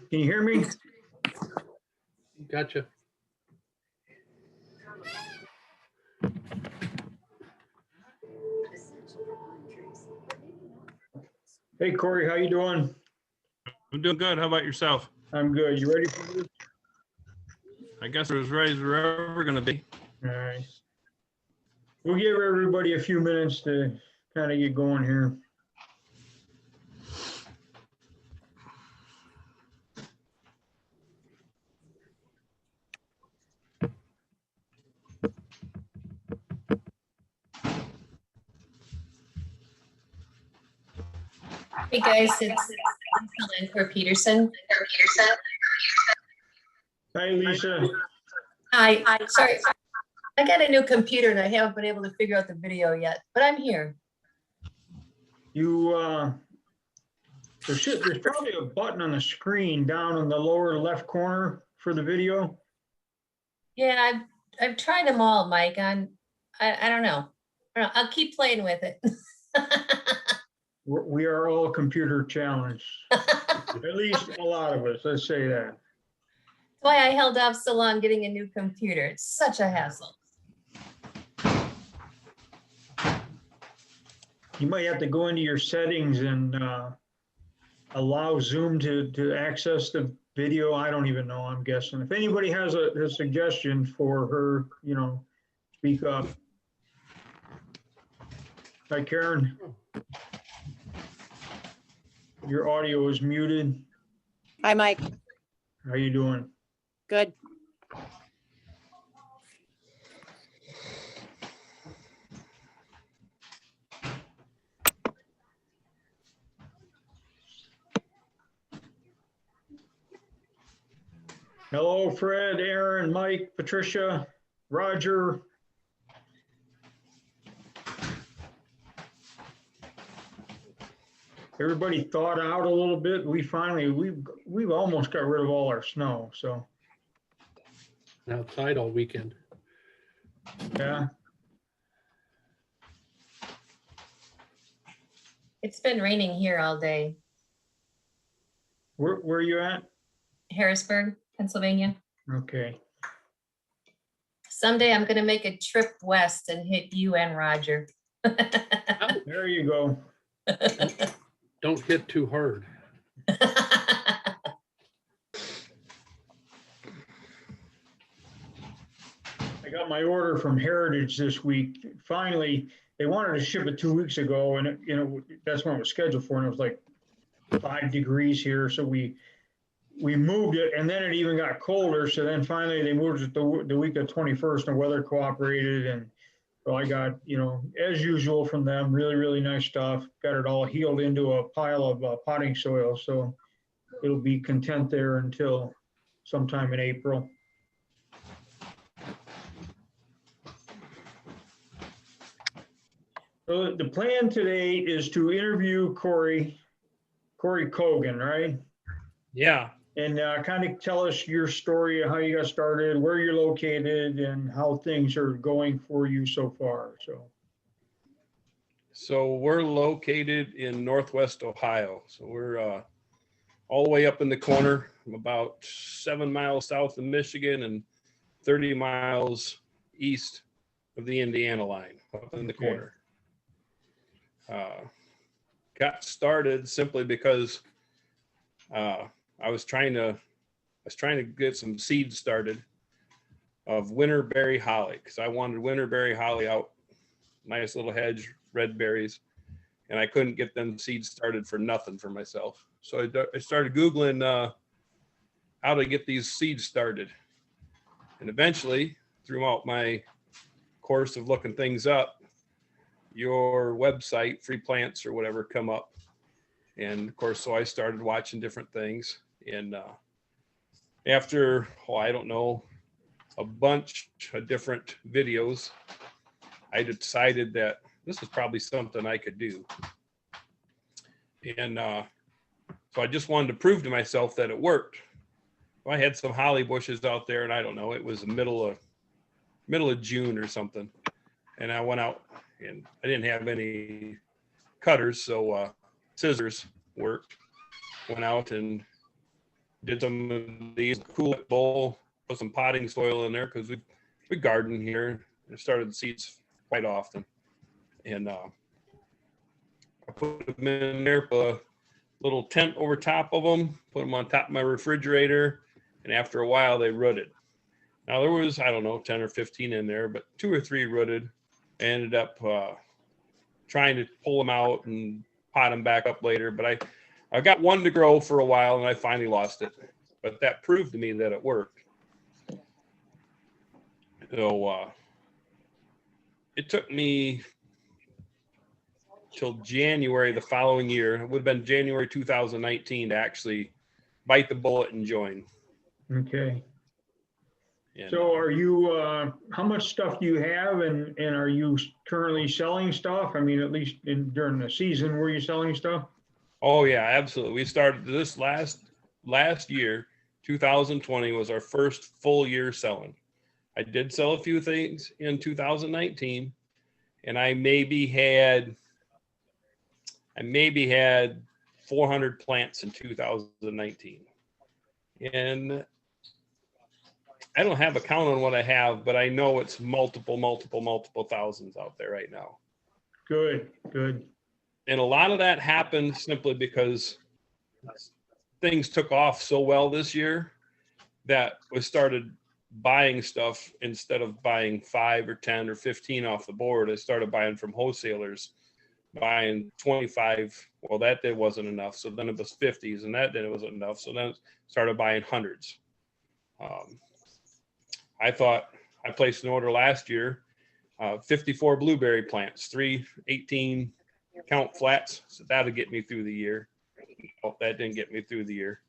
Can you hear me? Gotcha. Hey, Corey, how you doing? I'm doing good. How about yourself? I'm good. You ready for this? I guess we're as ready as we're ever going to be. All right. We'll give everybody a few minutes to kind of get going here. Hey guys, it's Lynn for Peterson. Hi, Lisa. Hi, sorry. I got a new computer and I haven't been able to figure out the video yet, but I'm here. There's probably a button on the screen down in the lower left corner for the video. Yeah, I've tried them all, Mike. I don't know. I'll keep playing with it. We are all computer challenged. At least a lot of us, let's say that. That's why I held off so long getting a new computer. It's such a hassle. You might have to go into your settings and allow Zoom to access the video. I don't even know, I'm guessing. If anybody has a suggestion for her, speak up. Hi, Karen. Your audio is muted. Hi, Mike. How you doing? Good. Hello, Fred, Aaron, Mike, Patricia, Roger. Everybody thawed out a little bit. We've almost got rid of all our snow, so Outside all weekend. yeah. It's been raining here all day. Where are you at? Harrisburg, Pennsylvania. Okay. Someday I'm going to make a trip west and hit you and Roger. There you go. Don't hit too hard. I got my order from Heritage this week. Finally, they wanted to ship it 2 weeks ago, and that's when it was scheduled for, and it was like 5 degrees here, so we moved it, and then it even got colder. So then finally they moved it the week of 21st, and weather cooperated, and so I got as usual from them, really, really nice stuff. Got it all healed into a pile of potting soil, so it'll be content there until sometime in April. So the plan today is to interview Corey Cogan, right? Yeah. And kind of tell us your story of how you got started, where you're located, and how things are going for you so far. So we're located in Northwest Ohio. So we're all the way up in the corner, about 7 miles south of Michigan and 30 miles east of the Indiana line, up in the corner. Got started simply because I was trying to get some seeds started of winterberry holly, because I wanted winterberry holly out, nice little hedge, red berries, and I couldn't get them seeds started for nothing for myself. So I started Googling how to get these seeds started, and eventually, throughout my course of looking things up, your website, Free Plants or whatever, come up. And of course, so I started watching different things. And after, I don't know, a bunch of different videos, I decided that this is probably something I could do. And so I just wanted to prove to myself that it worked. I had some holly bushes out there, and I don't know, it was the middle of June or something. And I went out, and I didn't have any cutters, so scissors worked. Went out and did some of these cool bowl, put some potting soil in there because we garden here and started seeds quite often. And I put them in there, put a little tent over top of them, put them on top of my refrigerator, and after a while they rooted. Now there was, I don't know, 10 or 15 in there, but 2 or 3 rooted. I ended up trying to pull them out and pot them back up later, but I got one to grow for a while and I finally lost it. But that proved to me that it worked. So it took me till January the following year. It would have been January 2019 to actually bite the bullet and join. Okay. And, So are you, how much stuff do you have and are you currently selling stuff? I mean, at least during the season, were you selling stuff? oh yeah, absolutely. We started this last year, 2020 was our first full year selling. I did sell a few things in 2019 and I maybe had 400 plants in 2019. And I don't have a count on what I have, but I know it's multiple thousands out there right now. Good, good. And a lot of that happened simply because things took off so well this year that we started buying stuff instead of buying 5 or 10 or 15 off the board. I started buying from wholesalers, buying 25. Well, that day wasn't enough. So then it was 50s and that day it wasn't enough. So then I started buying hundreds. I thought I placed an order last year, 54 blueberry plants, 3 18 count flats. So that'll get me through the year. Well, that didn't get me through the year.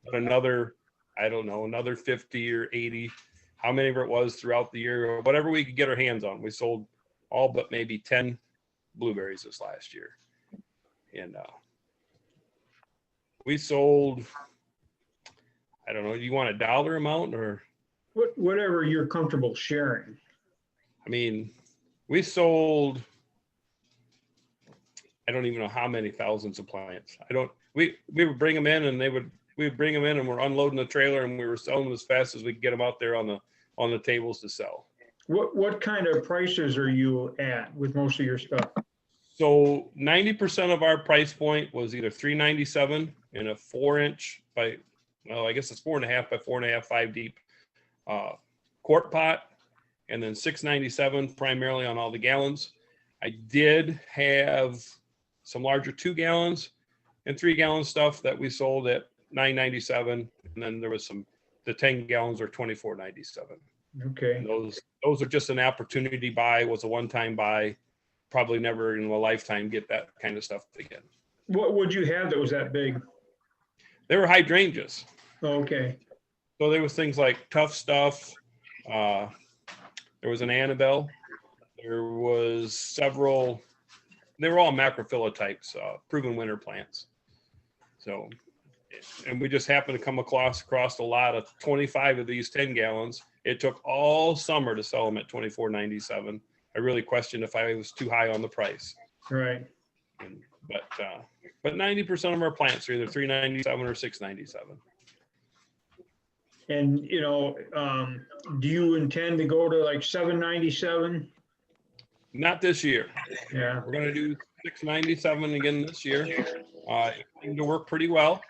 But another, I don't know, another 50 or 80, how many of it was throughout the year, or whatever we could get our hands on. We sold all but maybe 10 blueberries this last year. And we sold, I don't know, you want a dollar amount or? Whatever you're comfortable sharing. I mean, we sold, I don't even know how many thousands of plants. We would bring them in and we would bring them in and we're unloading the trailer and we were selling them as fast as we could get them out there on the tables to sell. What kind of prices are you at with most of your stuff? So 90% of our price point was either $3.97 in a 4-inch by, well, I guess it's 4.5 by 4.5, 5 deep quart pot, and then $6.97 primarily on all the gallons. I did have some larger 2 gallons and 3 gallon stuff that we sold at $9.97, and then there was the 10 gallons are $24.97. Okay. And those are just an opportunity buy, was a one-time buy, probably never in a lifetime get that kind of stuff again. What would you have that was that big? They were hydrangeas. Okay. So there was things like Tough Stuff. There was an Annabelle. There was several. They were all macrophylla types, proven winter plants. So, and we just happened to come across a lot of 25 of these 10 gallons. It took all summer to sell them at $24.97. I really questioned if I was too high on the price. Right. But 90% of our plants are either $3.97 or $6.97. And, do you intend to go to like $7.97? Not this year. Yeah. We're going to do $6.97 again this year. It seemed to work pretty well.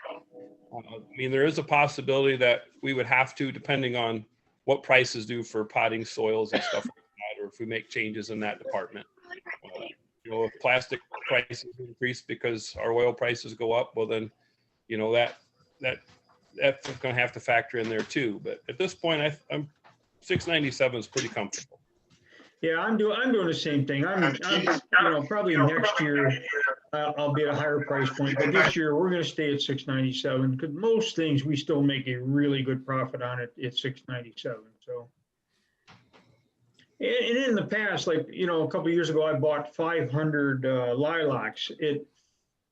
I mean, there is a possibility that we would have to, depending on what prices do for potting soils and stuff like that, or if we make changes in that department. If plastic prices increase because our oil prices go up, well then, that's going to have to factor in there too. But at this point, I'm $6.97 is pretty comfortable. Yeah, I'm doing the same thing. I'm probably next year I'll be at a higher price point, but this year we're going to stay at $6.97 because most things we still make a really good profit on it at $6.97. So, and in the past, like a couple of years ago, I bought 500 lilacs at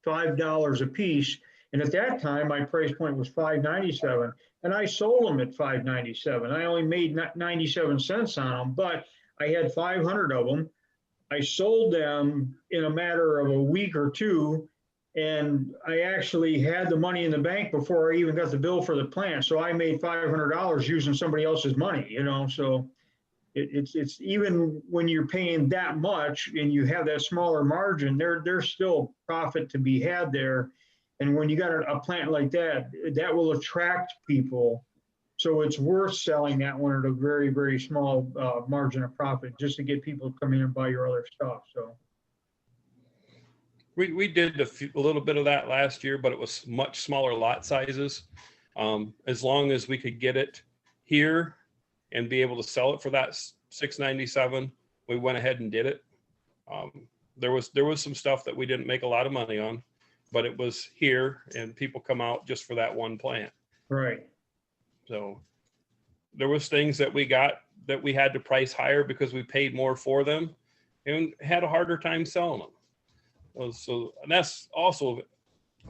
$5 a piece, and at that time my price point was $5.97, and I sold them at $5.97. I only made 97 cents on them, but I had 500 of them. I sold them in a matter of a week or two And I actually had the money in the bank before I even got the bill for the plant. So I made $500 using somebody else's money, so it's even when you're paying that much and you have that smaller margin, there's still profit to be had there. And when you got a plant like that, that will attract people. So it's worth selling that one at a very, very small margin of profit just to get people to come in and buy your other stuff. So We did a little bit of that last year, but it was much smaller lot sizes. As long as we could get it here and be able to sell it for that $697, we went ahead and did it. There was some stuff that we didn't make a lot of money on, but it was here and people come out just for that one plant. right. So there was things that we got that we had to price higher because we paid more for them and had a harder time selling them. So and that's also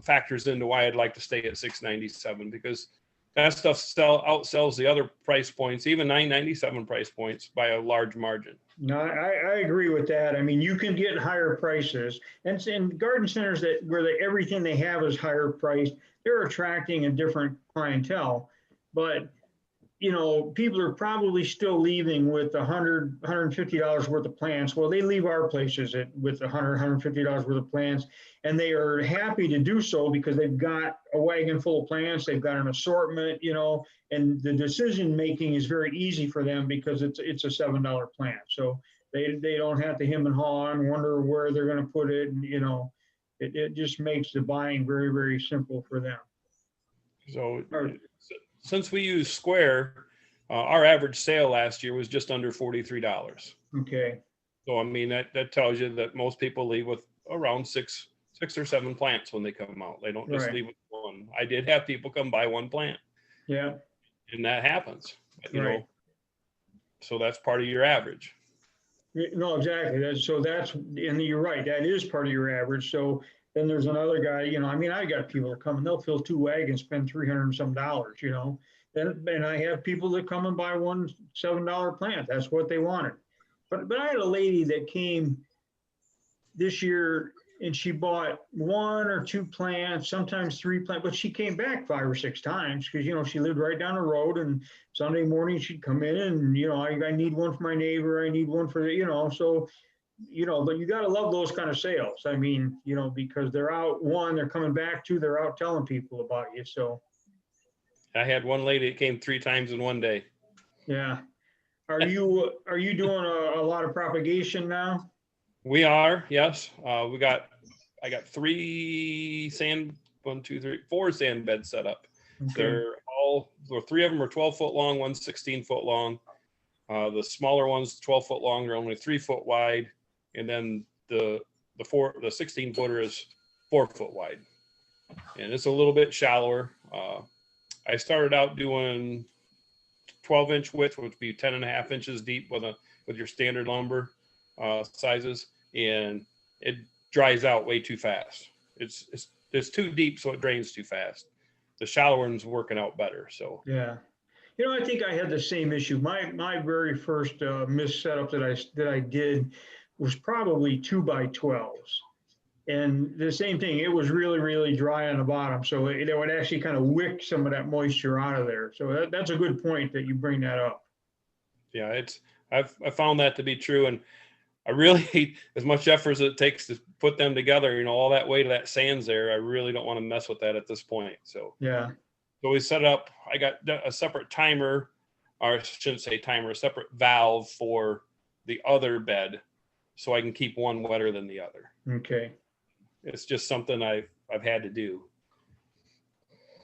factors into why I'd like to stay at $697, because that stuff outsells the other price points, even $997 price points, by a large margin. No, I agree with that. I mean, you can get higher prices, and in garden centers where everything they have is higher priced, they're attracting a different clientele. But people are probably still leaving with $150 worth of plants. Well, they leave our places with $150 worth of plants, and they are happy to do so because they've got a wagon full of plants, they've got an assortment, and the decision making is very easy for them because it's a $7 plant. So they don't have to hem and haw and wonder where they're going to put it, and it just makes the buying very, very simple for them. So since we use Square, our average sale last year was just under $43. Okay. So, I mean, that tells you that most people leave with around six or seven plants when they come out. They don't just Right. leave with one. I did have people come buy one plant. Yeah. And that happens, Right. so that's part of your average. No, exactly. And you're right. That is part of your average. So then there's another guy, I got people that come and they'll fill two wagons, spend $300 and some dollars, and I have people that come and buy one $7 plant. That's what they wanted. But I had a lady that came this year and she bought one or two plants, sometimes three plants, but she came back 5 or 6 times because, she lived right down the road, and Sunday morning she'd come in and, I need one for my neighbor. I need one for so, but you got to love those kind of sales. I mean, because they're out, one, they're coming back, two, they're out telling people about you. So I had one lady that came 3 times in one day. yeah. Are you doing a lot of propagation now? We are, yes. I got 4 sand beds set up. Okay. 3 of them are 12 foot long, one's 16 foot long. The smaller one's 12 foot long, they're only 3 foot wide. And then the 16 footer is 4 foot wide. And it's a little bit shallower. I started out doing 12-inch width, which would be 10.5 inches deep with your standard lumber sizes, and it dries out way too fast. It's too deep, so it drains too fast. The shallow one's working out better. So Yeah. I think I had the same issue. My very first mist setup that I did was probably 2x12s. And the same thing, it was really, really dry on the bottom. So it would actually kind of wick some of that moisture out of there. So that's a good point that you bring that up. yeah, I've found that to be true. And I really, as much effort as it takes to put them together, all that weight of that sand's there, I really don't want to mess with that at this point. So Yeah. So we set up, I got a separate timer, or I shouldn't say timer, a separate valve for the other bed so I can keep one wetter than the other. Okay. It's just something I've had to do.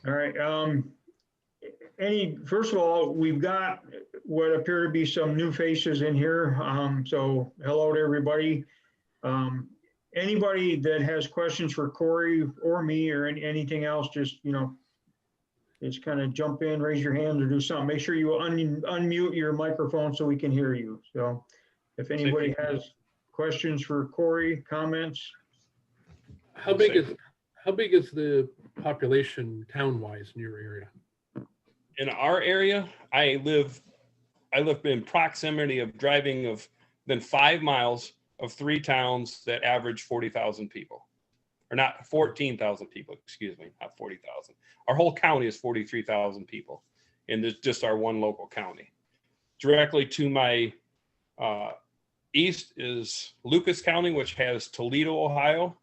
All right. First of all, we've got what appear to be some new faces in here. So hello to everybody. Anybody that has questions for Corey or me or anything else, just kind of jump in, raise your hand, or do something. Make sure you unmute your microphone so we can hear you. So if anybody has questions for Corey, comments. How big is the population town-wise in your area? In our area, I live in proximity of driving of then 5 miles of 3 towns that average 40,000 people. or not 14,000 people, excuse me, not 40,000. Our whole county is 43,000 people, and there's just our one local county. Directly to my east is Lucas County, which has Toledo, Ohio.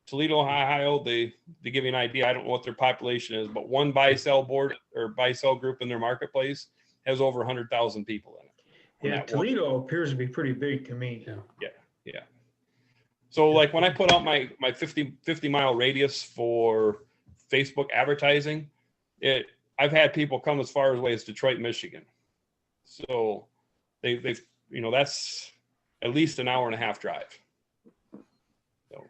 Toledo, Ohio, they give you an idea. I don't know what their population is, but one buy-sell board or buy-sell group in their marketplace has over 100,000 people in it. Yeah, Toledo appears to be pretty big to me. Yeah. So like when I put out my 50 mile radius for Facebook advertising, I've had people come as far away as Detroit, Michigan. So they've that's at least an hour and a half drive. So.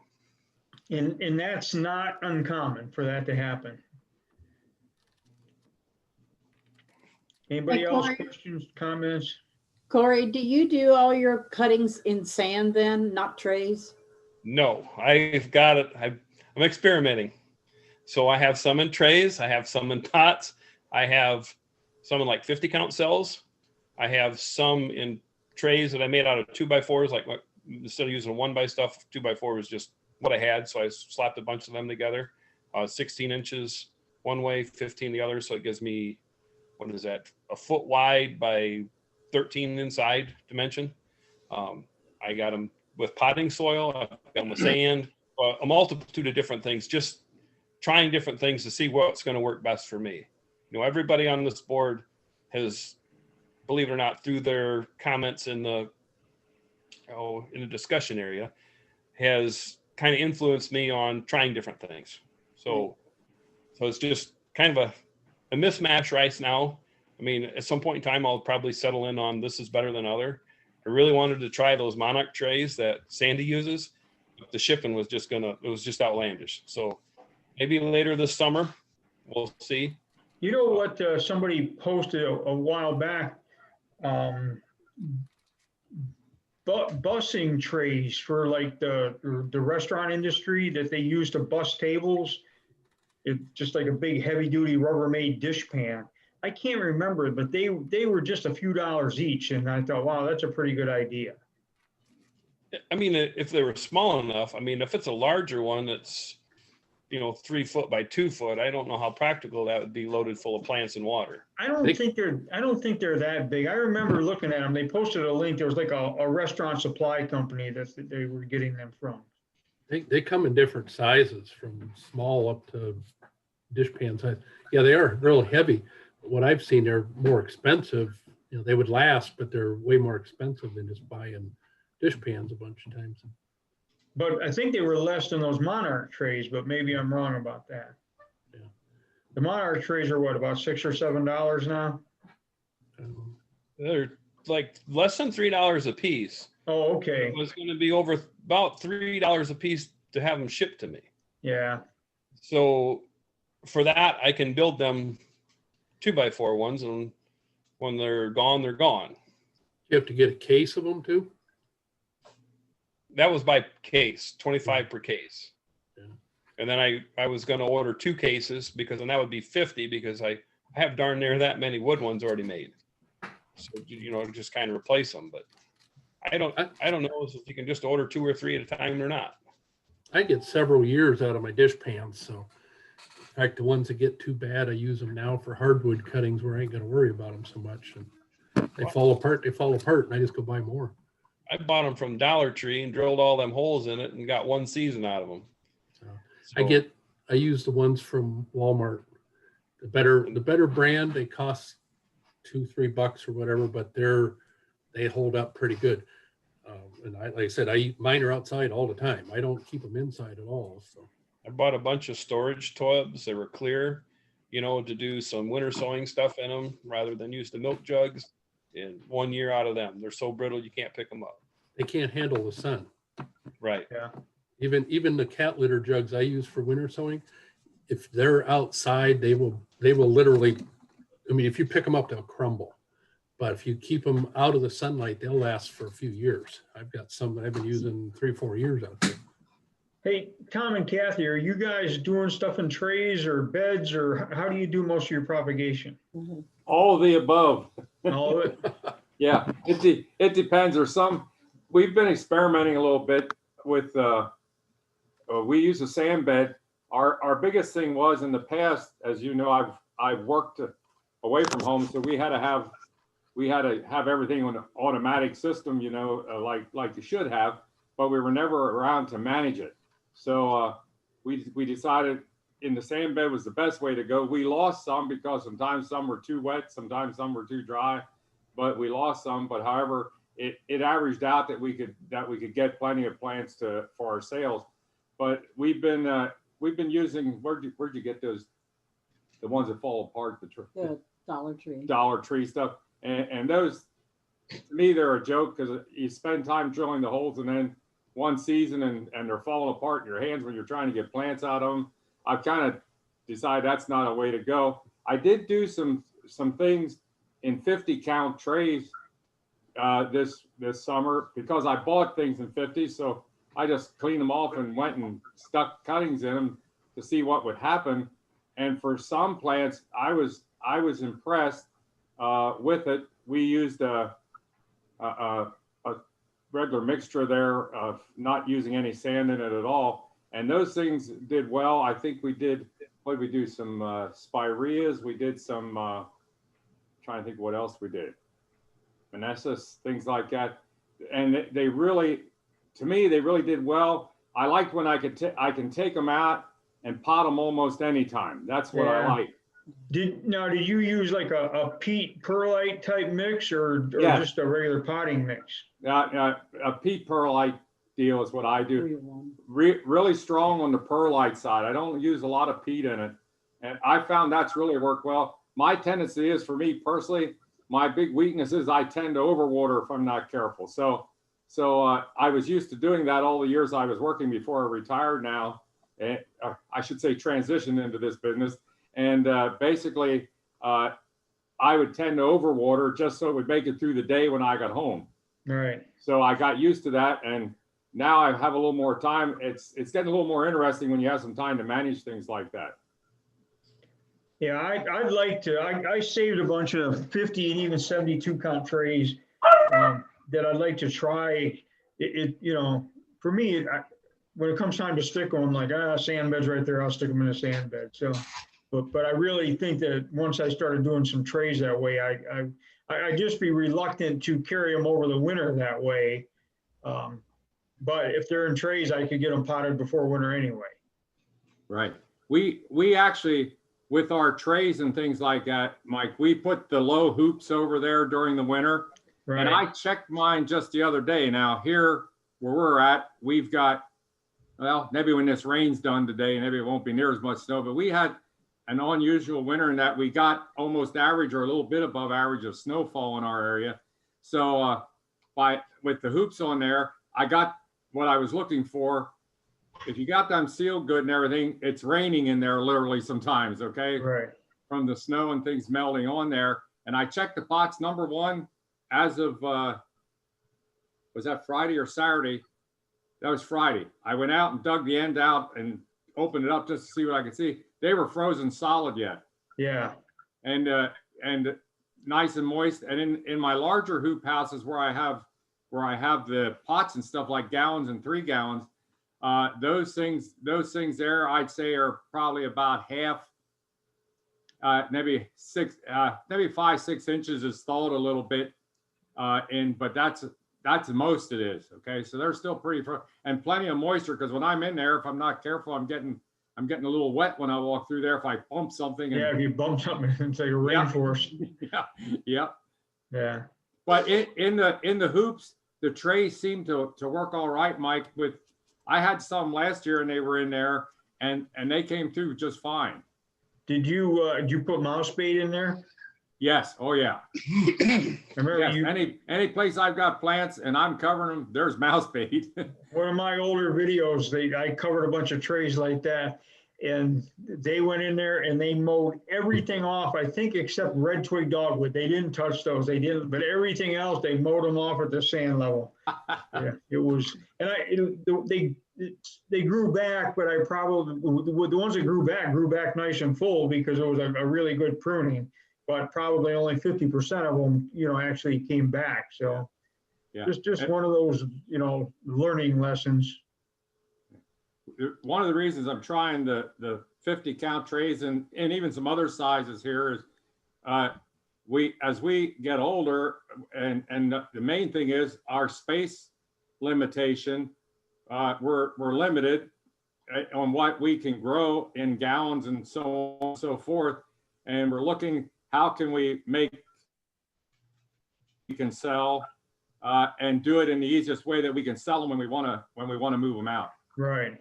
And that's not uncommon for that to happen. Anybody else, Corey. questions, comments? Corey, do you do all your cuttings in sand then, not trays? No, I've got it. I'm experimenting. So I have some in trays. I have some in pots. I have some in like 50 count cells. I have some in trays that I made out of 2x4s. Like instead of using 1x stuff, 2x4 was just what I had. So I slapped a bunch of them together. 16 inches one way, 15 the other. So it gives me, what is that? A foot wide by 13 inside dimension. I got them with potting soil. I've got them with sand, a multitude of different things, just trying different things to see what's going to work best for me. Everybody on this board has, believe it or not, through their comments in the discussion area, has kind of influenced me on trying different things. So it's just kind of a mismatch right now. I mean, at some point in time, I'll probably settle in on this is better than other. I really wanted to try those monarch trays that Sandy uses, but the shipping was just outlandish. So maybe later this summer, we'll see. You know what, somebody posted a while back, busing trays for like the restaurant industry that they use to bus tables. It's just like a big heavy duty Rubbermaid dish pan. I can't remember, but they were just a few dollars each. And I thought, wow, that's a pretty good idea. I mean, if they were small enough, I mean, if it's a larger one that's, 3 foot by 2 foot, I don't know how practical that would be loaded full of plants and water. I don't think they're that big. I remember looking at them. They posted a link. There was like a restaurant supply company that they were getting them from. They come in different sizes, from small up to dish pan size. Yeah, they're really heavy. What I've seen, they're more expensive. They would last, but they're way more expensive than just buying dish pans a bunch of times. But I think they were less than those monarch trays, but maybe I'm wrong about that. Yeah. The monarch trays are what, about $6 or $7 now? They're like less than $3 a piece. Oh, okay. It was going to be over about $3 a piece to have them shipped to me. Yeah. So for that, I can build them 2x4 ones, and when they're gone, they're gone. You have to get a case of them too? That was by case, 25 per case. Yeah. And then I was going to order 2 cases, because then that would be 50, because I have darn near that many wood ones already made. So, just kind of replace them. But I don't know if you can just order 2 or 3 at a time or not. I get several years out of my dish pans. So in fact, the ones that get too bad, I use them now for hardwood cuttings where I ain't going to worry about them so much. And they fall apart, and I just go buy more. I bought them from Dollar Tree and drilled all them holes in it and got 1 season out of them. So I use the ones from Walmart. The better brand, they cost $2-3 or whatever, but they hold up pretty good. And like I said, mine are outside all the time. I don't keep them inside at all. So I bought a bunch of storage tubs. They were clear, to do some winter sowing stuff in them rather than use the milk jugs. And 1 year out of them, they're so brittle you can't pick them up. they can't handle the sun. Right. Yeah. Even the cat litter jugs I use for winter sowing, if they're outside, they will literally, I mean, if you pick them up, they'll crumble. But if you keep them out of the sunlight, they'll last for a few years. I've got some that I've been using 3-4 years out there. Hey, Tom and Kathy, are you guys doing stuff in trays or beds, or how do you do most of your propagation? All of the above. All of it? Yeah, it depends. There's some, we've been experimenting a little bit with we use a sand bed. Our biggest thing was in the past, as you know, I've worked away from home, so we had to have everything on an automatic system, you know, like you should have, but we were never around to manage it. So we decided in the sand bed was the best way to go. We lost some because sometimes some were too wet, sometimes some were too dry, but we lost some. But however, it averaged out that we could get plenty of plants for our sales. But we've been using, where'd you get those, the ones that fall apart, The Dollar Tree. Dollar Tree stuff, and those, to me, they're a joke because you spend time drilling the holes and then one season and they're falling apart in your hands when you're trying to get plants out of them. I've kind of decided that's not a way to go. I did do some things in 50 count trays this summer because I bought things in 50, so I just cleaned them off and went and stuck cuttings in them to see what would happen. And for some plants, I was impressed with it. We used a regular mixture there of not using any sand in it at all, and those things did well. I think we did. What did we do? Some spireas. We did some. Trying to think what else we did. Vanessas, things like that, and they really, to me, they really did well. I liked when I can take them out and pot them almost anytime. That's what I like. Did you use like a peat perlite type mix or just a regular potting mix? A peat perlite deal is what I do. Really strong on the perlite side. I don't use a lot of peat in it, and I found that's really worked well. My tendency is, for me personally, my big weakness is I tend to overwater if I'm not careful. So I was used to doing that all the years I was working before I retired now. And I should say transitioned into this business. And basically, I would tend to overwater just so it would make it through the day when I got home. Right. So I got used to that. And now I have a little more time. It's getting a little more interesting when you have some time to manage things like that. Yeah, I'd like to. I saved a bunch of 50 and even 72 count trays that I'd like to try. You know, for me, when it comes time to stick them, I'm like, sand bed's right there. I'll stick them in a sand bed. So, but I really think that once I started doing some trays that way, I'd just be reluctant to carry them over the winter that way. But if they're in trays, I could get them potted before winter anyway. Right. We actually, with our trays and things like that, Mike, we put the low hoops over there during the winter. Right. And I checked mine just the other day. Now here where we're at, we've got, well, maybe when this rain's done today, maybe it won't be near as much snow, but we had an unusual winter in that we got almost average or a little bit above average of snowfall in our area. So with the hoops on there, I got what I was looking for. If you got them sealed good and everything, it's raining in there literally sometimes, okay? Right. From the snow and things melting on there. And I checked the pots, number one, as of, was that Friday or Saturday? That was Friday. I went out and dug the end out and opened it up just to see what I could see. They were frozen solid yet. Yeah. And nice and moist. And in my larger hoop houses where I have the pots and stuff like gallons and 3 gallons, those things there, I'd say are probably about half, maybe 5-6 inches is thawed a little bit. But that's the most it is. Okay. So they're still pretty, and plenty of moisture. Cause when I'm in there, if I'm not careful, I'm getting a little wet when I walk through there. If I bump something. Yeah. If you bump something, it's like a rainforest. Yeah. Yeah. Yeah. But in the hoops, the trays seem to work all right, Mike. I had some last year and they were in there and they came through just fine. Did you put mouse bait in there? Yes. Oh yeah. Any place I've got plants and I'm covering them, there's mouse bait. One of my older videos, I covered a bunch of trays like that, and they went in there and they mowed everything off, I think, except red twig dogwood. They didn't touch those. They didn't, but everything else, they mowed them off at the sand level. Yeah, it was, and they grew back, but I probably, the ones that grew back nice and full because it was a really good pruning. But probably only 50% of them, actually came back. So just one of those, learning lessons. one of the reasons I'm trying the 50 count trays and even some other sizes here is as we get older, and the main thing is our space limitation. We're limited on what we can grow in gallons and so on and so forth. And we're looking, how can we can sell and do it in the easiest way that we can sell them when we want to move them out. Right.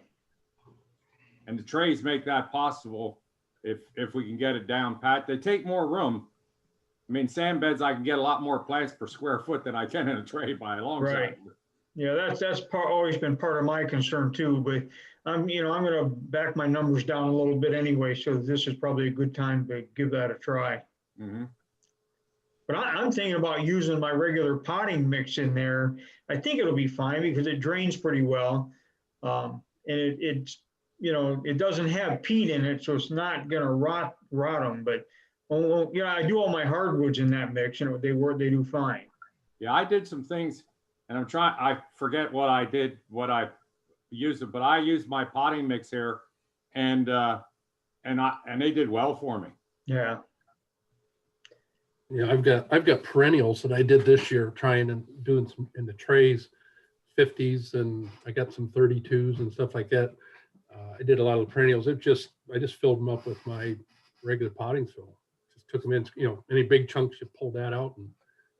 And the trays make that possible if we can get it down pat. They take more room. I mean, sand beds, I can get a lot more plants per square foot than I can in a tray by a long shot. Right. Yeah, that's always been part of my concern too, but I'm going to back my numbers down a little bit anyway, so this is probably a good time to give that a try. Mm-hmm. But I'm thinking about using my regular potting mix in there. I think it'll be fine because it drains pretty well. And it's, it doesn't have peat in it, so it's not going to rot them. But I do all my hardwoods in that mix, they do fine. Yeah, I did some things, and I forget what I did, what I used it, but I used my potting mix here, and they did well for me. Yeah. Yeah, I've got perennials that I did this year, trying and doing some in the trays, 50s, and I got some 32s and stuff like that. I did a lot of the perennials. I just filled them up with my regular potting soil. Just took them in, any big chunks, you pull that out and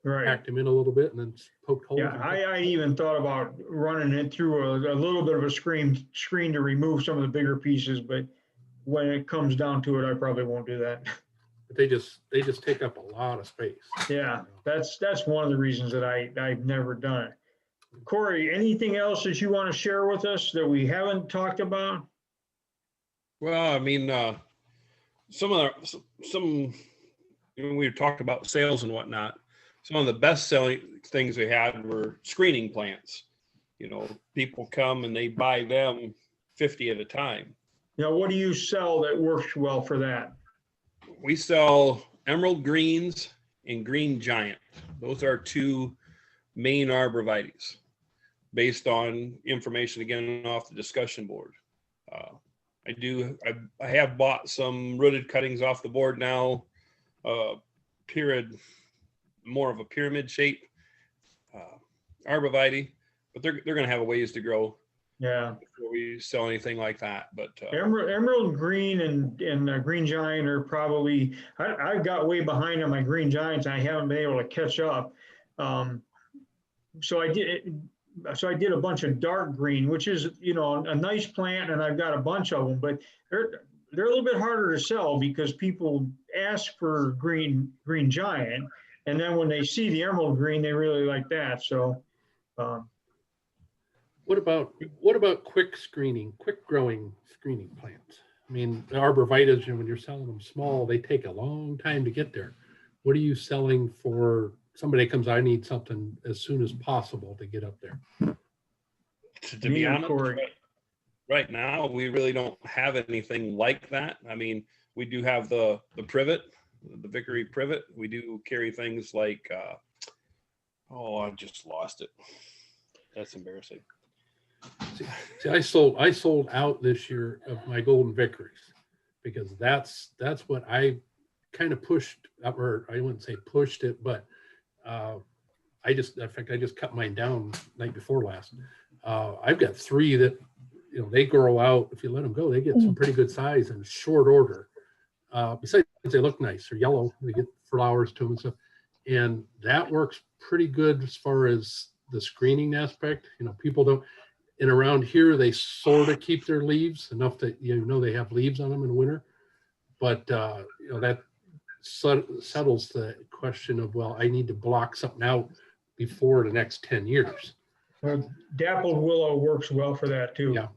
packed them in a little bit and then poked holes. Yeah, I even thought about running it through a little bit of a screen to remove some of the bigger pieces, but when it comes down to it, I probably won't do that. But they just take up a lot of space. Yeah, that's one of the reasons that I've never done it. Corey, anything else that you want to share with us that we haven't talked about? Well, I mean, we talked about sales and whatnot. Some of the best selling things we had were screening plants. People come and they buy them 50 at a time. Now, what do you sell that works well for that? We sell emerald greens and green giant. Those are two main arborvitaes based on information again off the discussion board. I have bought some rooted cuttings off the board now, more of a pyramid shape arborvitae, but they're going to have a ways to grow. Yeah. Before we sell anything like that, but Emerald green and green giant are probably. I've got way behind on my green giants. I haven't been able to catch up. So I did a bunch of dark green, which is a nice plant, and I've got a bunch of them. But they're a little bit harder to sell because people ask for green giant, and then when they see the emerald green, they really like that. So. What about quick growing screening plants? I mean, the arborvitaes, when you're selling them small, they take a long time to get there. What are you selling for somebody that comes, I need something as soon as possible to get up there? To be honest, right now, we really don't have anything like that. I mean, we do have the privet, the Vickery privet. We do carry things like, I just lost it. That's embarrassing. See, I sold out this year of my golden Vickeries because that's what I kind of pushed, or I wouldn't say pushed it, but I just cut mine down night before last. I've got 3 that they grow out. If you let them go, they get some pretty good size in short order. Besides, they look nice. They're yellow. They get flowers to them and stuff, and that works pretty good as far as the screening aspect. People don't. And around here, they sort of keep their leaves enough that they have leaves on them in the winter. But that settles the question of, well, I need to block something out before the next 10 years. Dappled willow works well for that too. Yeah,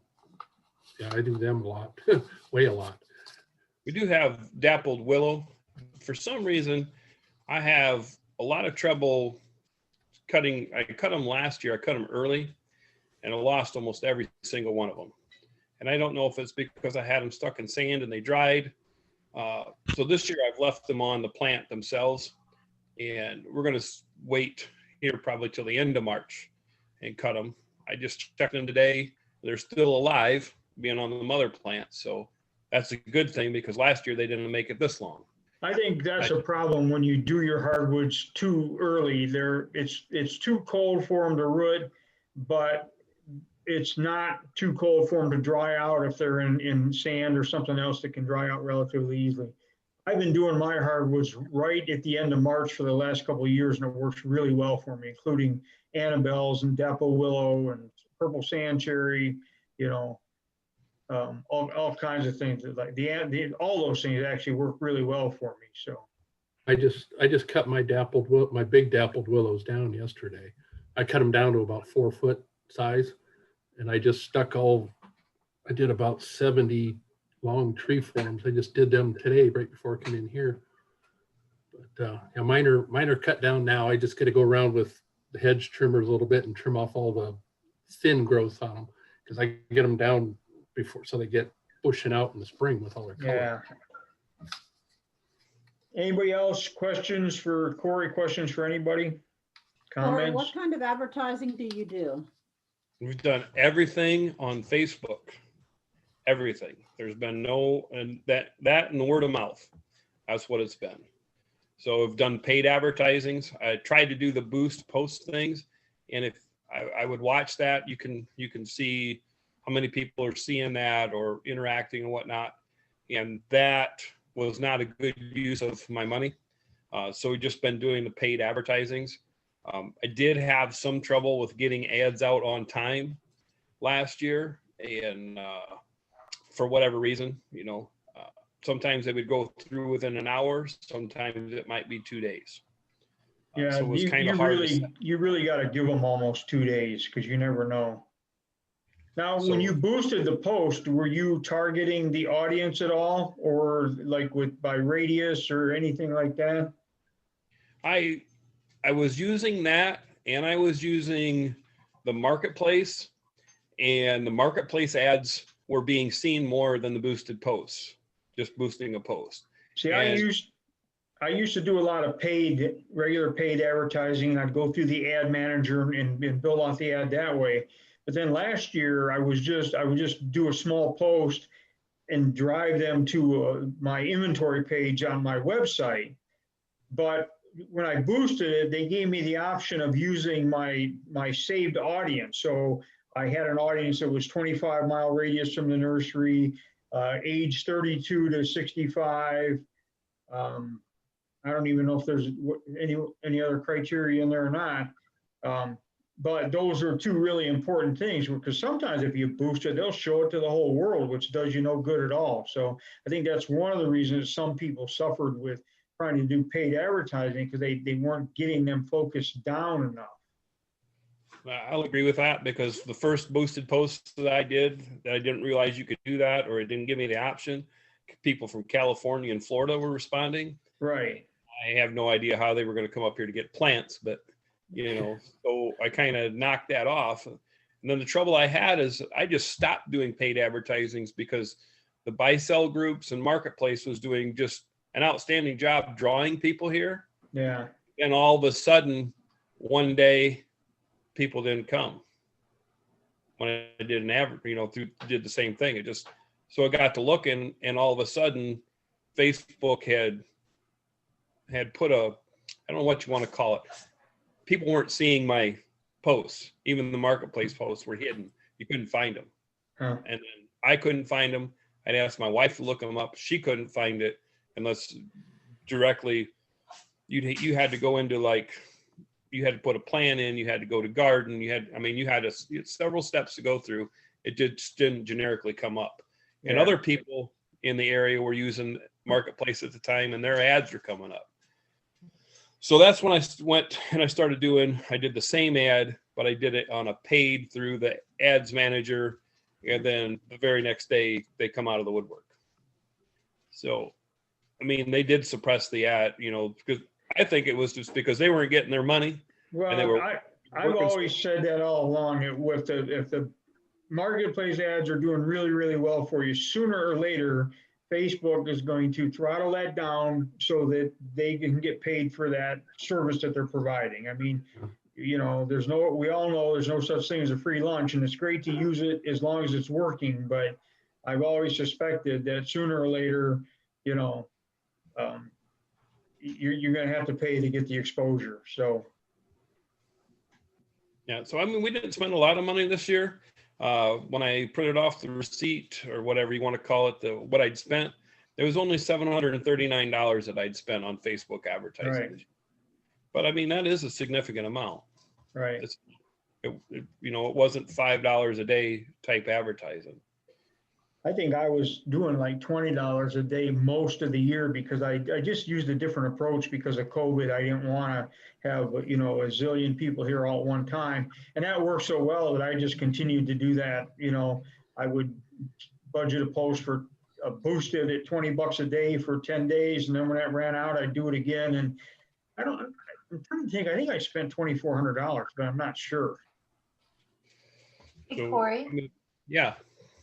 I do them a lot, way a lot. We do have dappled willow. For some reason, I have a lot of trouble cutting. I cut them last year. I cut them early, and I lost almost every single one of them. And I don't know if it's because I had them stuck in sand and they dried. So this year I've left them on the plant themselves, and we're going to wait here probably till the end of March and cut them. I just checked them today. They're still alive. being on the mother plant. So that's a good thing because last year they didn't make it this long. I think that's a problem when you do your hardwoods too early. It's too cold for them to root, but it's not too cold for them to dry out if they're in sand or something else that can dry out relatively easily. I've been doing my hardwoods right at the end of March for the last couple of years, and it works really well for me, including Annabelle's and Dapple Willow and Purple Sand Cherry, all kinds of things. Like all those things actually work really well for me. So I just cut my big dappled willows down yesterday. I cut them down to about 4 foot size, and I just I did about 70 long tree forms. I just did them today right before I come in here. But yeah, mine are cut down now. I just got to go around with the hedge trimmers a little bit and trim off all the thin growth on them because I get them down before so they get bushing out in the spring with all their color. yeah. Anybody else questions for Corey? Questions for anybody? Corey, Comments? what kind of advertising do you do? We've done everything on Facebook. Everything. There's been that and the word of mouth. That's what it's been. So I've done paid advertisings. I tried to do the boost post things, and if I would watch that, you can see how many people are seeing that or interacting and whatnot. And that was not a good use of my money. So we've just been doing the paid advertisings. I did have some trouble with getting ads out on time last year. And for whatever reason, sometimes they would go through within an hour. Sometimes it might be 2 days. Yeah, so it was kind of hard. You really got to give them almost 2 days because you never know. Now, when you boosted the post, were you targeting the audience at all, or like by radius or anything like that? I was using that, and I was using the marketplace, and the marketplace ads were being seen more than the boosted posts. Just boosting a post. See, I used to do a lot of regular paid advertising. I'd go through the ad manager and build off the ad that way. But then last year, I would just do a small post and drive them to my inventory page on my website. But when I boosted it, they gave me the option of using my saved audience. So I had an audience that was 25-mile radius from the nursery, age 32 to 65. I don't even know if there's any other criteria in there or not. But those are two really important things because sometimes if you boost it, they'll show it to the whole world, which does you no good at all. So I think that's one of the reasons some people suffered with trying to do paid advertising because they weren't getting them focused down enough. I'll agree with that because the first boosted post that I didn't realize you could do that, or it didn't give me the option. People from California and Florida were responding. Right. I have no idea how they were going to come up here to get plants, but so I kind of knocked that off. And then the trouble I had is I just stopped doing paid advertisings because the buy-sell groups and marketplace was doing just an outstanding job drawing people here. Yeah. And all of a sudden, one day, people didn't come. When I did an average, did the same thing. So I got to looking, and all of a sudden, Facebook had put I don't know what you want to call it. People weren't seeing my posts. Even the marketplace posts were hidden. You couldn't find them. Huh. And then I couldn't find them. I'd asked my wife to look them up. She couldn't find it unless directly you had to go into you had to put a plan in, you had to go to garden, you had several steps to go through. It just didn't generically come up. Yeah. And other people in the area were using marketplace at the time and their ads were coming up. So that's when I went and I did the same ad, but I did it on a paid through the ads manager. And then the very next day they come out of the woodwork. So, they did suppress the ad, because I think it was just because they weren't getting their money. Well, I've always said that all along. If the marketplace ads are doing really, really well for you, sooner or later, Facebook is going to throttle that down so that they can get paid for that service that they're providing. you know, we all know there's no such thing as a free lunch, and it's great to use it as long as it's working, but I've always suspected that sooner or later, you know, you're going to have to pay to get the exposure. So. Yeah, so I mean, we didn't spend a lot of money this year. When I printed off the receipt or whatever you want to call it, what I'd spent, there was only $739 that I'd spent on Facebook advertising. Right. But I mean, that is a significant amount. Right. You know, it wasn't $5 a day type advertising. I think I was doing like $20 a day most of the year because I just used a different approach because of COVID. I didn't want to have, you know, a zillion people here all at one time. And that worked so well that I just continued to do that. You know, I would budget a post for boosted at $20 a day for 10 days. And then when that ran out, I'd do it again. And I'm trying to think, I think I spent $2,400, but I'm not sure. Hey, So, Corey, yeah.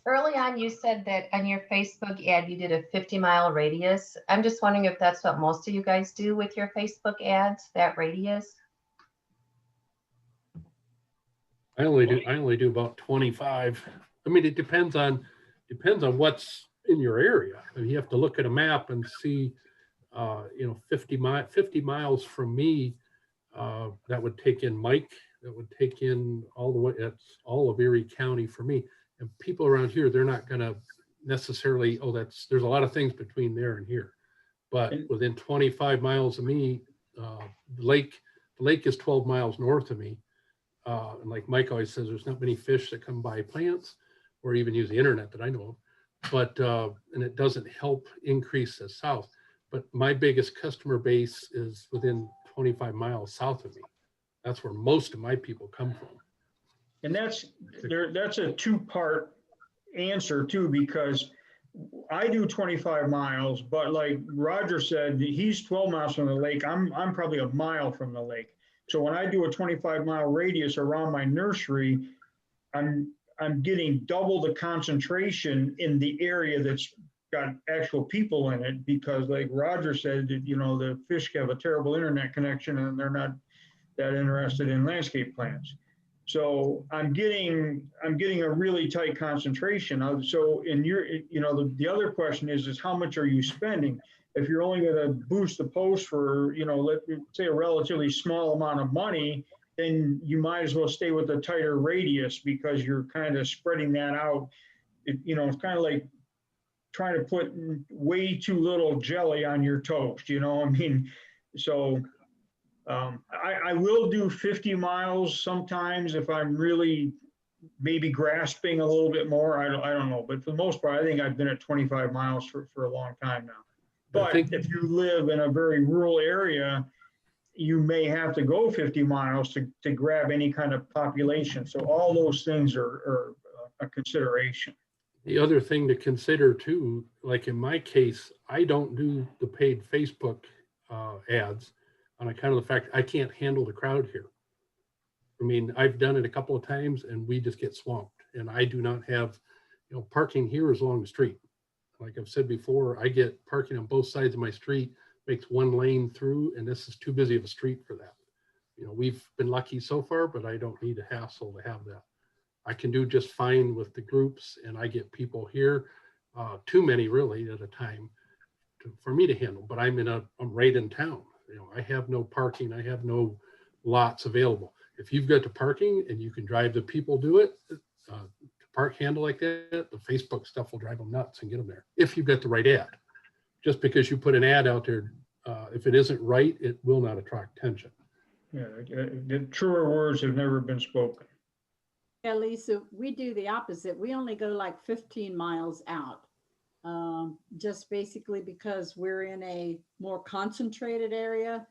early on you said that on your Facebook ad, you did a 50-mile radius. I'm just wondering if that's what most of you guys do with your Facebook ads, that radius? I only do about 25. I mean, it depends on what's in your area. I mean, you have to look at a map and see, you know, 50 miles from me, that would take in Mike, that would take in all the way, it's all of Erie County for me. And people around here, they're not going to necessarily, there's a lot of things between there and here. But within 25 miles of me, the lake is 12 miles north of me. And like Mike always says, there's not many fish that come by plants or even use the internet that I know of. But, and it doesn't help increase the south. But my biggest customer base is within 25 miles south of me. That's where most of my people come from. And that's a two-part answer too, because I do 25 miles, but like Roger said, he's 12 miles from the lake. I'm probably a mile from the lake. So when I do a 25-mile radius around my nursery, I'm getting double the concentration in the area that's got actual people in it, because like Roger said, you know, the fish have a terrible internet connection and they're not that interested in landscape plants. So I'm getting a really tight concentration. So in your, you know, the other question is how much are you spending? If you're only going to boost the post for, you know, let's say a relatively small amount of money, then you might as well stay with a tighter radius, because you're kind of spreading that out. You know, it's kind of like trying to put way too little jelly on your toast, you know, I mean, so I will do 50 miles sometimes if I'm really maybe grasping a little bit more. I don't know, but for the most part, I think I've been at 25 miles for a long time now. But if you live in a very rural area, you may have to go 50 miles to grab any kind of population. So all those things are a consideration. The other thing to consider too, like in my case, I don't do the paid Facebook ads on account of the fact I can't handle the crowd here. I mean, I've done it a couple of times and we just get swamped, and I do not have, you know, parking here is along the street. Like I've said before, I get parking on both sides of my street, makes one lane through, and this is too busy of a street for that. You know, we've been lucky so far, but I don't need a hassle to have that. I can do just fine with the groups, and I get people here, too many really at a time for me to handle, but I'm right in town. You know, I have no parking, I have no lots available. If you've got the parking and you can drive the people do it, park handle like that, the Facebook stuff will drive them nuts and get them there. If you've got the right ad. Just because you put an ad out there, if it isn't right, it will not attract attention. Yeah, the truer words have never been spoken. Yeah, Lisa, we do the opposite. We only go like 15 miles out, just basically because we're in a more concentrated area,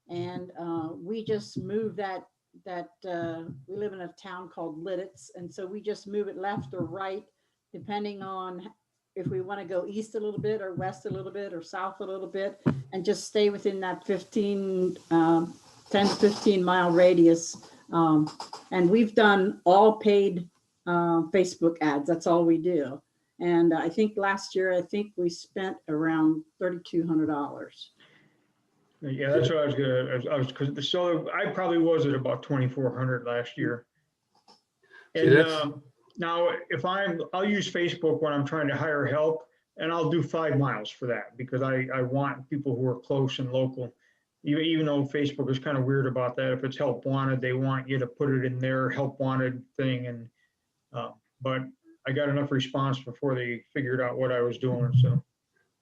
and we just move that we live in a town called Lidditz, and so we just move it left or right, depending on if we want to go east a little bit or west a little bit or south a little bit, and just stay within that 10 to 15 mile radius. And we've done all paid Facebook ads. That's all we do. And I think last year, we spent around $3,200. Yeah, that's what I was gonna, I was, cause so I probably was at about 2,400 last year. See, And that's- now if I'll use Facebook when I'm trying to hire help, and I'll do 5 miles for that because I want people who are close and local. Even though Facebook is kind of weird about that, if it's help wanted, they want you to put it in their help wanted thing. And but I got enough response before they figured out what I was doing. So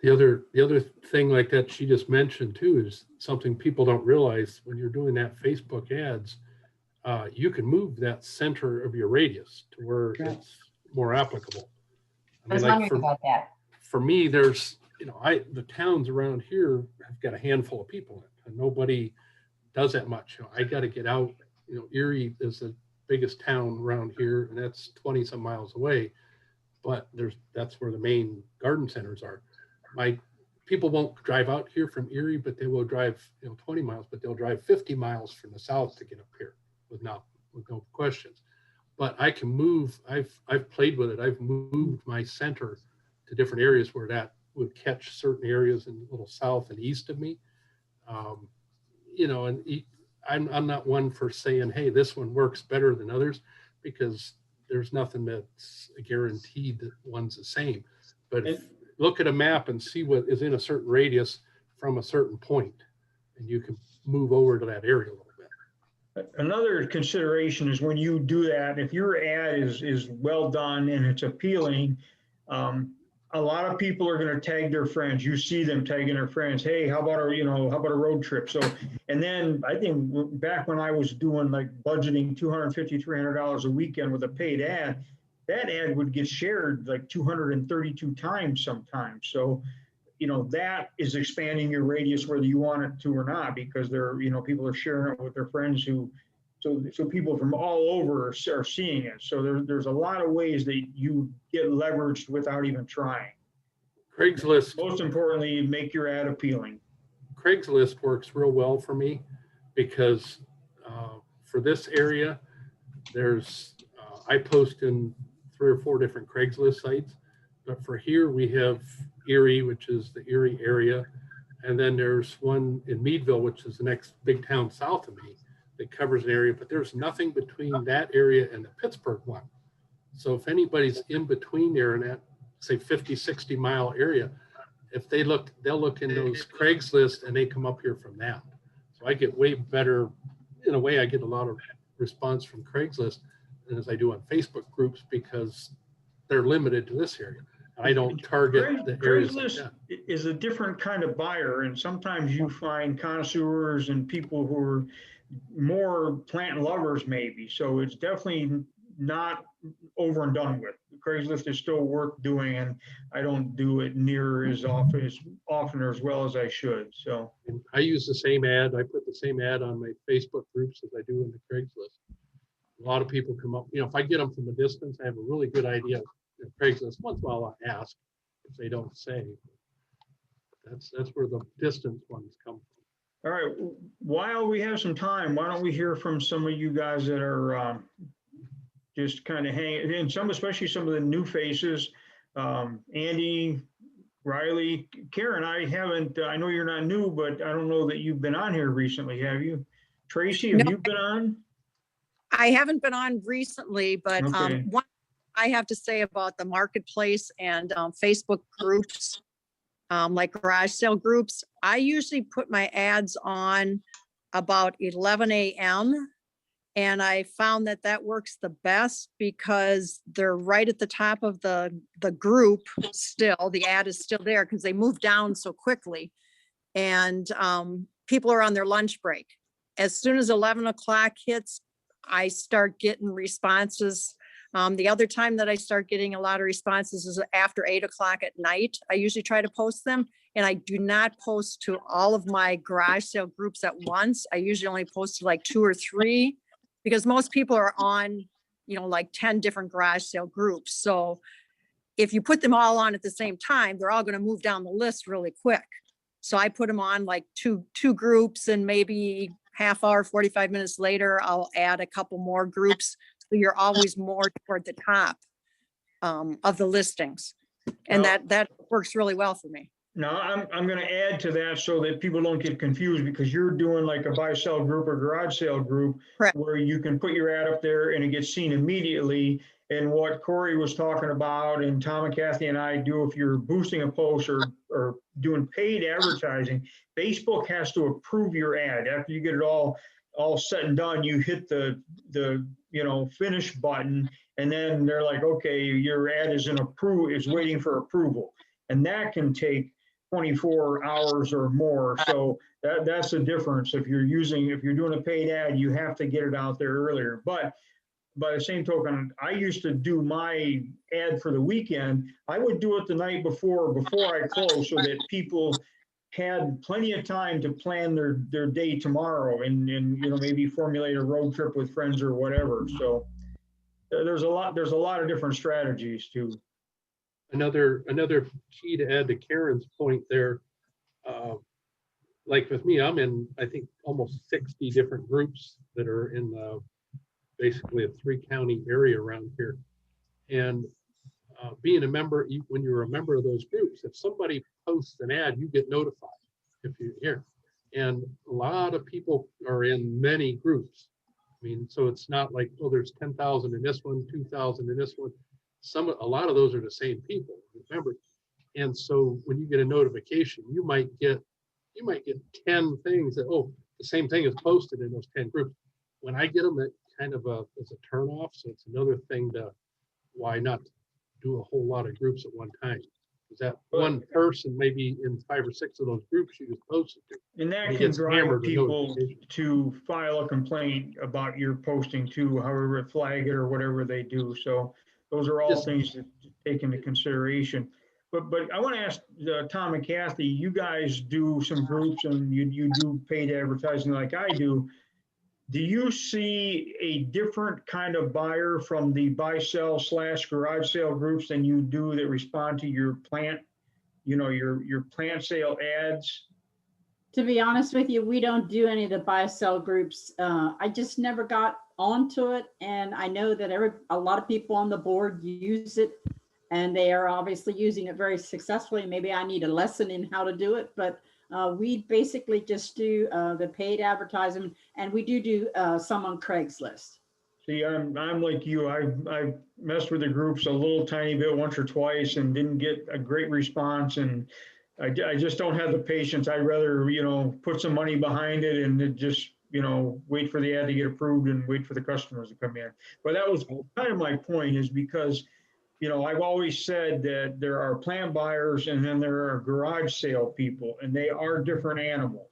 the other thing like that she just mentioned too is something people don't realize when you're doing that Facebook ads. You can move that center of your radius to where it's more applicable. I was wondering about that. For me, there's, the towns around here have got a handful of people in it, and nobody does that much. I got to get out. Erie is the biggest town around here, and that's 20 some miles away. But that's where the main garden centers are. My people won't drive out here from Erie, but they will drive 20 miles, but they'll drive 50 miles from the south to get up here with no questions. But I can move. I've played with it. I've moved my center to different areas where that would catch certain areas in a little south and east of me. And I'm not one for saying, hey, this one works better than others, because there's nothing that's guaranteed that one's the same. But look at a map and see what is in a certain radius from a certain point, and you can move over to that area a little bit. another consideration is when you do that, if your ad is well done and it's appealing, a lot of people are going to tag their friends. You see them tagging their friends. Hey, how about a road trip? So, and then I think back when I was doing like budgeting $250, $300 a weekend with a paid ad, that ad would get shared like 232 times sometimes. So, that is expanding your radius whether you want it to or not, because people are sharing it with their friends so people from all over are seeing it. So there's a lot of ways that you get leveraged without even trying. Craigslist. Most importantly, make your ad appealing. Craigslist works real well for me because for this area, I post in 3 or 4 different Craigslist sites. But for here, we have Erie, which is the Erie area. And then there's one in Meadville, which is the next big town south of me, that covers an area, but there's nothing between that area and the Pittsburgh one. So if anybody's in between there in that, say 50, 60 mile area, if they'll look in those Craigslist and they come up here from that. So I get way better, in a way I get a lot of response from Craigslist as I do on Facebook groups, because they're limited to this area. I don't target the areas like that. Is a different kind of buyer, and sometimes you find connoisseurs and people who are more plant lovers maybe. So it's definitely not over and done with. Craigslist is still worth doing, and I don't do it near as often or as well as I should. So and I use the same ad. I put the same ad on my Facebook groups as I do in the Craigslist. A lot of people come up, if I get them from a distance, I have a really good idea of Craigslist. Once in a while I ask if they don't say. That's where the distance ones come from. all right, while we have some time, why don't we hear from some of you guys that are just kind of hanging, and especially some of the new faces. Andy, Riley, Karen, I know you're not new, but I don't know that you've been on here recently, have you? Tracy, have you been on? I haven't been on recently, but Okay. one I have to say about the marketplace and Facebook groups, like garage sale groups, I usually put my ads on about 11 a.m. And I found that works the best because they're right at the top of the group still. The ad is still there because they move down so quickly. And people are on their lunch break. As soon as 11 o'clock hits, I start getting responses. The other time that I start getting a lot of responses is after 8 o'clock at night. I usually try to post them, and I do not post to all of my garage sale groups at once. I usually only post to like 2 or 3 because most people are on, like 10 different garage sale groups. So if you put them all on at the same time, they're all going to move down the list really quick. So I put them on like two groups, and maybe half hour, 45 minutes later, I'll add a couple more groups. So you're always more toward the top of the listings. And that works really well for me. Now, I'm going to add to that so that people don't get confused, because you're doing like a buy sell group or garage sale group Correct. where you can put your ad up there and it gets seen immediately. And what Corey was talking about, and Tom and Kathy and I do, if you're boosting a post or doing paid advertising, Facebook has to approve your ad. After you get it all said and done, you hit the finish button, and then they're like, okay, your ad is waiting for approval. And that can take 24 hours or more. So that's the difference. If you're doing a paid ad, you have to get it out there earlier. But by the same token, I used to do my ad for the weekend. I would do it the night before I close, so that people had plenty of time to plan their day tomorrow and maybe formulate a road trip with friends or whatever. So there's a lot of different strategies too. Another key to add to Karen's point there, like with me, I'm in, I think, almost 60 different groups that are in basically a 3-county area around here. And being a member, when you're a member of those groups, if somebody posts an ad, you get notified if you're here. And a lot of people are in many groups. I mean, so it's not like, oh, there's 10,000 in this one, 2,000 in this one. A lot of those are the same people, remember. And so when you get a notification, you might get 10 things that, oh, the same thing is posted in those 10 groups. When I get them, that kind of is a turn off. So it's another thing to why not do a whole lot of groups at one time. Because that one person maybe in 5 or 6 of those groups you just posted to. And that can drive people to file a complaint about your posting too, however flag it or whatever they do. So those are all things to take into consideration. But I want to ask Tom and Kathy, you guys do some groups and you do paid advertising like I do. Do you see a different kind of buyer from the buy sell / garage sale groups than you do that respond to your plant, your plant sale ads? To be honest with you, we don't do any of the buy sell groups. I just never got onto it. And I know that a lot of people on the board use it, and they are obviously using it very successfully. Maybe I need a lesson in how to do it, but we basically just do the paid advertising, and we do some on Craigslist. See, I'm like you. I messed with the groups a little tiny bit once or twice and didn't get a great response. And I just don't have the patience. I'd rather, put some money behind it and just, wait for the ad to get approved and wait for the customers to come in. But that was kind of my point, is because, I've always said that there are plant buyers and then there are garage sale people, and they are different animals.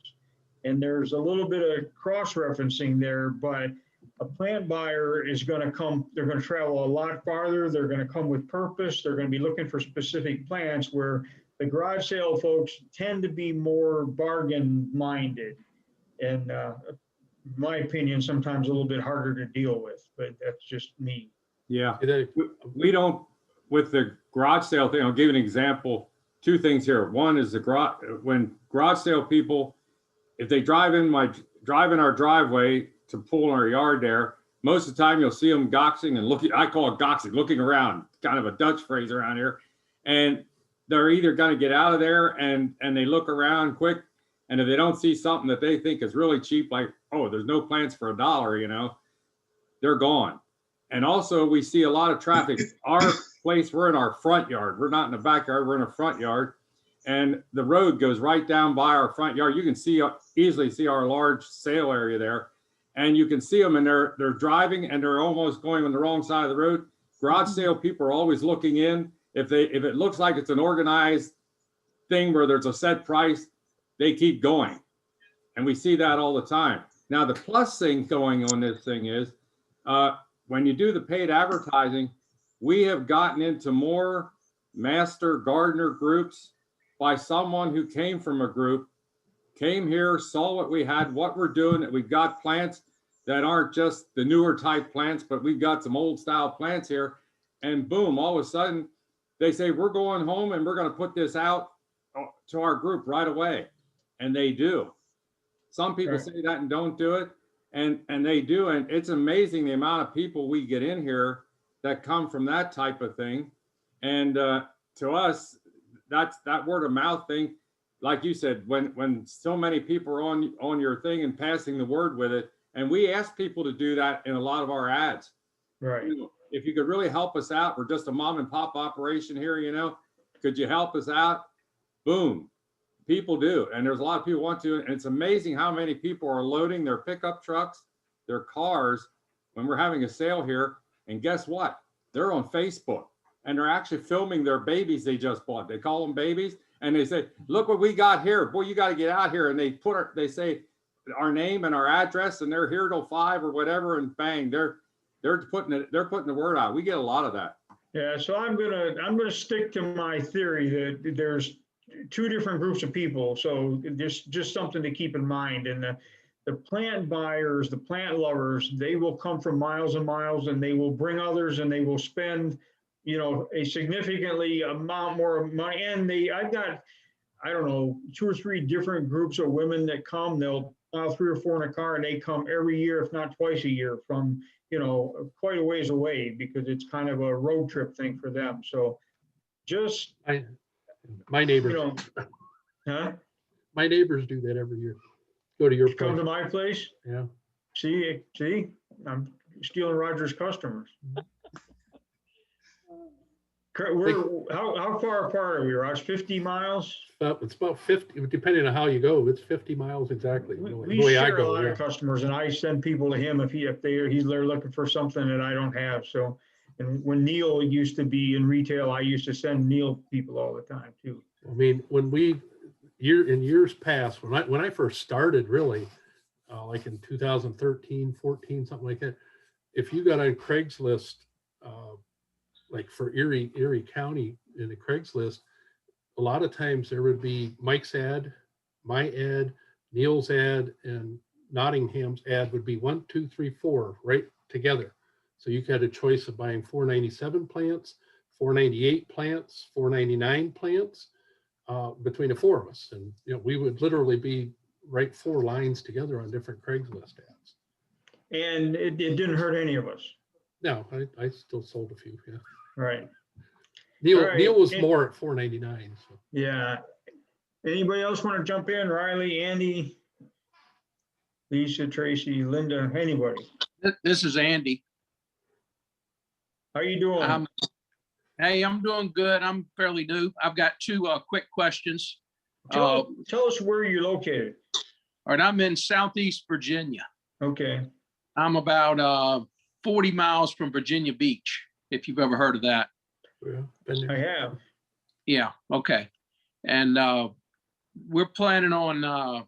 And there's a little bit of cross-referencing there, but a plant buyer is going to come, they're going to travel a lot farther. They're going to come with purpose. They're going to be looking for specific plants, where the garage sale folks tend to be more bargain minded. And in my opinion, sometimes a little bit harder to deal with, but that's just me. Yeah, we don't, with the garage sale thing, I'll give you an example. 2 things here. One is when garage sale people, if they drive in our driveway to pull in our yard there, most of the time you'll see them goxing and looking. I call it goxing, looking around, kind of a Dutch phrase around here. And they're either going to get out of there and they look around quick. And if they don't see something that they think is really cheap, like, oh, there's no plants for $1, they're gone. And also we see a lot of traffic. Our place, we're in our front yard. We're not in the backyard, we're in a front yard. And the road goes right down by our front yard. You can easily see our large sale area there. And you can see them, and they're driving and they're almost going on the wrong side of the road. Garage sale people are always looking in. If it looks like it's an organized thing where there's a set price, they keep going. And we see that all the time. Now, the plus thing going on this thing is, when you do the paid advertising, we have gotten into more master gardener groups by someone who came from a group, came here, saw what we had, what we're doing, that we've got plants that aren't just the newer type plants, but we've got some old style plants here. And boom, all of a sudden they say, we're going home and we're going to put this out to our group right away. And they do. Some people say that and don't do it. And they do. And it's amazing the amount of people we get in here that come from that type of thing. And to us, that's that word of mouth thing. Like you said, when so many people are on your thing and passing the word with it, and we ask people to do that in a lot of our ads. Right. If you could really help us out, we're just a mom and pop operation here, could you help us out? Boom. People do. And there's a lot of people want to. And it's amazing how many people are loading their pickup trucks, their cars when we're having a sale here. And guess what? They're on Facebook and they're actually filming their babies they just bought. They call them babies. And they say, look what we got here. Boy, you got to get out here. And they say our name and our address, and they're here till 5 or whatever. And bang, they're putting the word out. We get a lot of that. Yeah, so I'm gonna stick to my theory that there's two different groups of people. So just something to keep in mind. And the plant buyers, the plant lovers, they will come from miles and miles, and they will bring others, and they will spend, a significantly amount more money. And I've got, I don't know, 2 or 3 different groups of women that come. They'll pile 3 or 4 in a car, and they come every year, if not twice a year, from quite a ways away, because it's kind of a road trip thing for them. So just my neighbors, huh? my neighbors do that every year. Go to your place. Come to my place. Yeah. See, I'm stealing Roger's customers. How far apart are we, Raj? 50 miles? It's about 50, depending on how you go. It's 50 miles exactly. We share a lot of customers, and I send people to him if they're looking for something that I don't have. So, and when Neil used to be in retail, I used to send Neil people all the time too. I mean, in years past, when I first started, really, like in 2013, 14, something like that, if you got on Craigslist, like for Erie County in the Craigslist, a lot of times there would be Mike's ad, my ad, Neil's ad, and Nottingham's ad would be 1, 2, 3, 4 right together. So you had a choice of buying 497 plants, 498 plants, 499 plants between the 4 of us. And we would literally be right 4 lines together on different Craigslist ads. And it didn't hurt any of us. No, I still sold a few. Yeah. Right. Neil was more at 499. So. Yeah. Anybody else want to jump in? Riley, Andy, Lisa, Tracy, Linda, anybody? This is Andy. How you doing? Hey, I'm doing good. I'm fairly new. I've got 2 quick questions. Tell us where you're located. All right, I'm in Southeast Virginia. Okay. I'm about 40 miles from Virginia Beach, if you've ever heard of that. Yeah, I have. Yeah, okay. And we're planning on,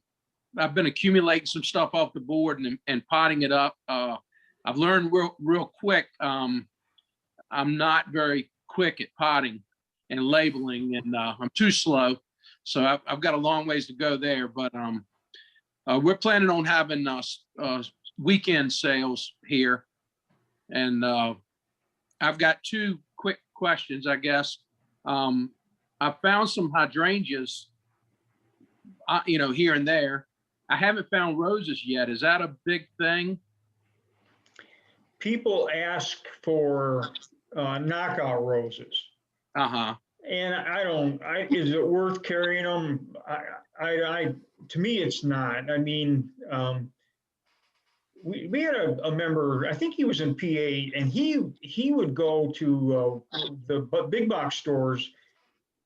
I've been accumulating some stuff off the board and potting it up. I've learned real quick, I'm not very quick at potting and labeling, and I'm too slow. So I've got a long ways to go there, but we're planning on having weekend sales here. And I've got 2 quick questions, I guess. I found some hydrangeas, here and there. I haven't found roses yet. Is that a big thing? People ask for knockout roses. Uh-huh. And is it worth carrying them? To me, it's not. I mean, we had a member, I think he was in PA, and he would go to the big box stores,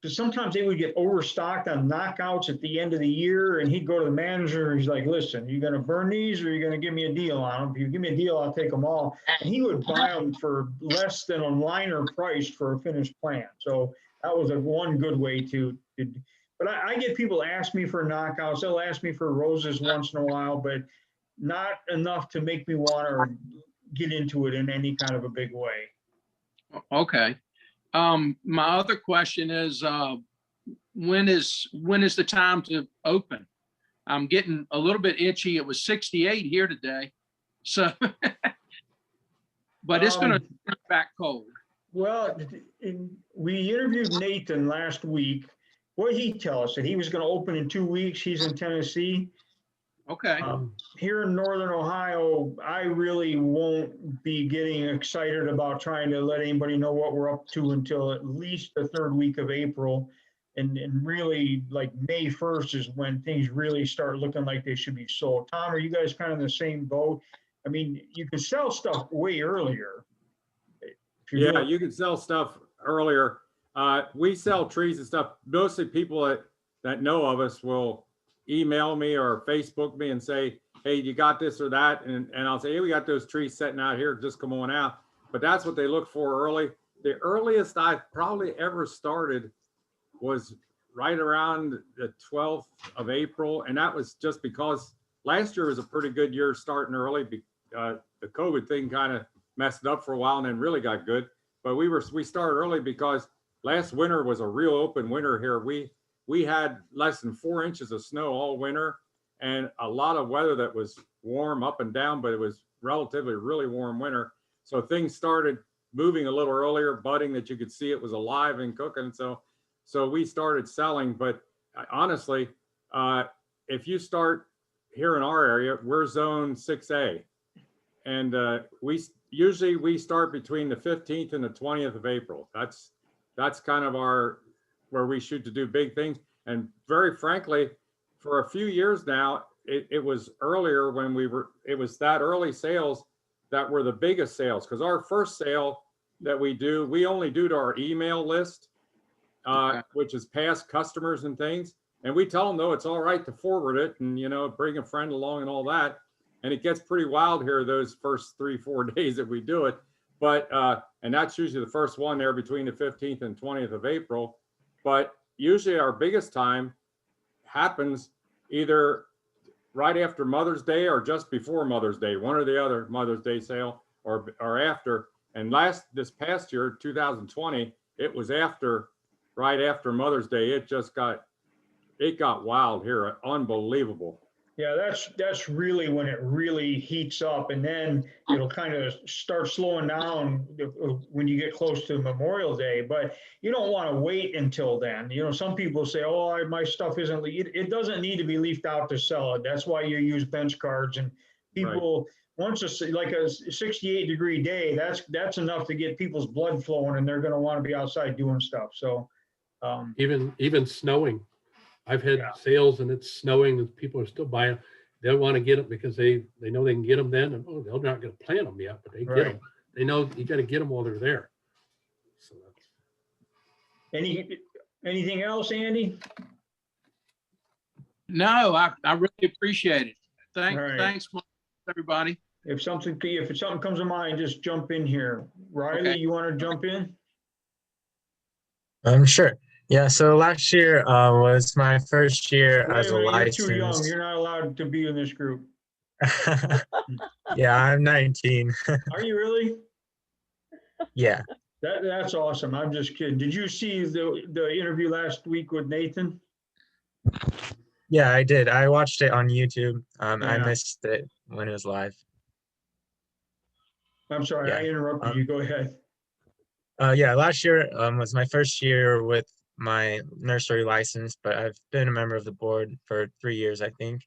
because sometimes they would get overstocked on knockouts at the end of the year, and he'd go to the manager, and he's like, listen, you going to burn these, or are you going to give me a deal on them? If you give me a deal, I'll take them all. And he would buy them for less than a liner price for a finished plant. So that was one good way to but I get people ask me for knockouts. They'll ask me for roses once in a while, but not enough to make me want to get into it in any kind of a big way. Okay. My other question is, when is the time to open? I'm getting a little bit itchy. It was 68 here today. So, but it's going to turn back cold. Well, we interviewed Nathan last week. What did he tell us? That he was going to open in 2 weeks. He's in Tennessee. Okay. Here in Northern Ohio, I really won't be getting excited about trying to let anybody know what we're up to until at least the 3rd week of April. and really like May 1st is when things really start looking like they should be sold. Tom, are you guys kind of in the same boat? I mean, you can sell stuff way earlier. If you're Yeah, doing- you can sell stuff earlier. We sell trees and stuff. Mostly people that know of us will email me or Facebook me and say, hey, you got this or that? And I'll say, hey, we got those trees sitting out here, just come on out. But that's what they look for early. The earliest I've probably ever started was right around the 12th of April. And that was just because last year was a pretty good year starting early. The COVID thing kind of messed it up for a while and then really got good. But we started early because last winter was a real open winter here. We had less than 4 inches of snow all winter and a lot of weather that was warm up and down, but it was relatively really warm winter. So things started moving a little earlier, budding that you could see it was alive and cooking. So we started selling, but honestly, if you start here in our area, we're zone 6A. And we usually start between the 15th and the 20th of April. That's kind of where we shoot to do big things. And very frankly, for a few years now, it was earlier when it was that early sales that were the biggest sales. Because our first sale that we only do to our email list, which is past customers and things. And we tell them, though, it's all right to forward it and, bring a friend along and all that. And it gets pretty wild here those first 3-4 days that we do it. But, and that's usually the first one there between the 15th and 20th of April. But usually our biggest time happens either right after Mother's Day or just before Mother's Day, one or the other Mother's Day sale or after. And this past year, 2020, it was right after Mother's Day. It got wild here, unbelievable. Yeah, that's really when it really heats up, and then it'll kind of start slowing down when you get close to Memorial Day. But you don't want to wait until then. Some people say, "Oh, my stuff isn't." It doesn't need to be leafed out to sell it. That's why you use bench cards. And people, once like a 68-degree day, that's enough to get people's blood flowing, and they're going to want to be outside doing stuff. So even snowing. I've had sales and it's snowing and people are still buying. They want to get them because they know they can get them then. And they're not going to plant them yet, but they get them. They know you got to get them while they're there. So that's anything else, Andy? No, I really appreciate it. Right. Thanks, everybody. If something comes to mind, just jump in here. Riley, Okay. you want to jump in? Sure. Yeah, so last year was my first year Wait as a minute, licensed. You're too young. You're not allowed to be in this group. Yeah, I'm 19. Are you really? Yeah. That's awesome. I'm just kidding. Did you see the interview last week with Nathan? Yeah, I did. I watched it on YouTube. I Yeah. missed it when it was live. I'm sorry, Yeah. I interrupted you. Go ahead. Yeah, last year was my first year with my nursery license, but I've been a member of the board for 3 years, I think.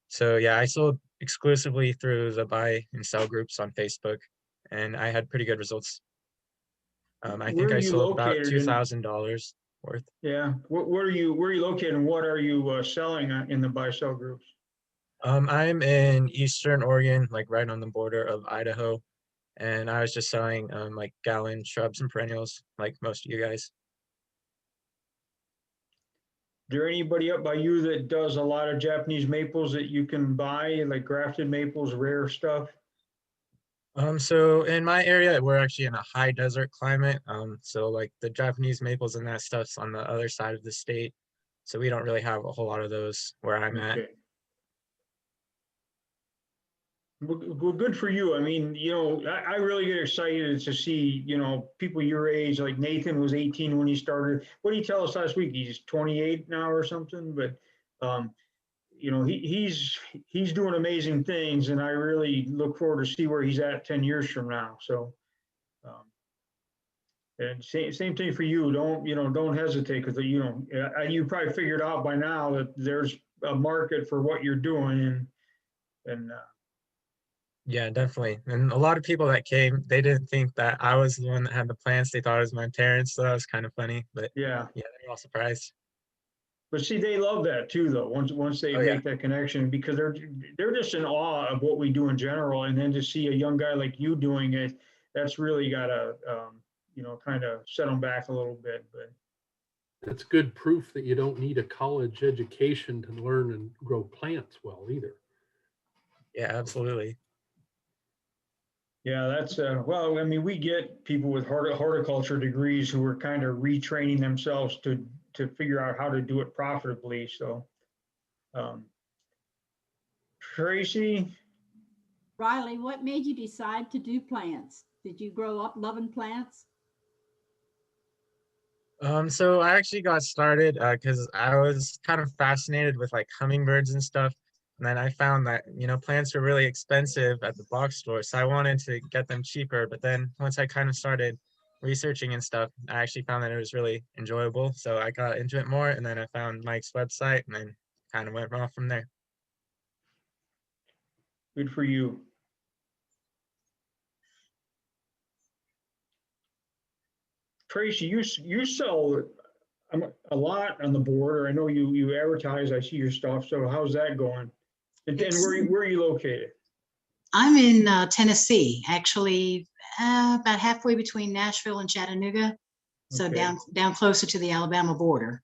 So yeah, I sold exclusively through the buy and sell groups on Facebook, and I had pretty good results. I think Where are I you sold about located in- $2,000 worth. Yeah. Where are you located and what are you selling in the buy-sell groups? I'm in Eastern Oregon, like right on the border of Idaho, and I was just selling like gallon shrubs and perennials, like most of you guys. Is there anybody up by you that does a lot of Japanese maples that you can buy, like grafted maples, rare stuff? So in my area, we're actually in a high desert climate. So like the Japanese maples and that stuff's on the other side of the state. So we don't really have a whole lot of those where I'm at. Okay. Well, good for you. I mean, I really get excited to see, people your age, like Nathan was 18 when he started. What did he tell us last week? He's 28 now or something, but, he's doing amazing things and I really look forward to see where he's at 10 years from now. So, and same thing for you. Don't hesitate because, you probably figured out by now that there's a market for what you're doing and Yeah, definitely. And a lot of people that came, they didn't think that I was the one that had the plants. They thought it was my parents. So that was kind of funny. But yeah, they're all surprised. But see, they love that too, though. Once they Oh, yeah. make that connection, because they're just in awe of what we do in general, and then to see a young guy like you doing it, that's really got to, kind of set them back a little bit. But That's good proof that you don't need a college education to learn and grow plants well either. Yeah, absolutely. yeah, that's well, I mean, we get people with horticulture degrees who are kind of retraining themselves to figure out how to do it profitably. So, Tracy. Riley, what made you decide to do plants? Did you grow up loving plants? So I actually got started because I was kind of fascinated with like hummingbirds and stuff. And then I found that, plants are really expensive at the box store. So I wanted to get them cheaper. But then once I kind of started researching and stuff, I actually found that it was really enjoyable. So I got into it more. And then I found Mike's website and then kind of went off from there. Good for you. Tracy, you sell a lot on the border. I know you advertise. I see your stuff. So how's that going? And where are you located? I'm in Tennessee, actually, about halfway between Nashville and Chattanooga. So Okay. down closer to the Alabama border,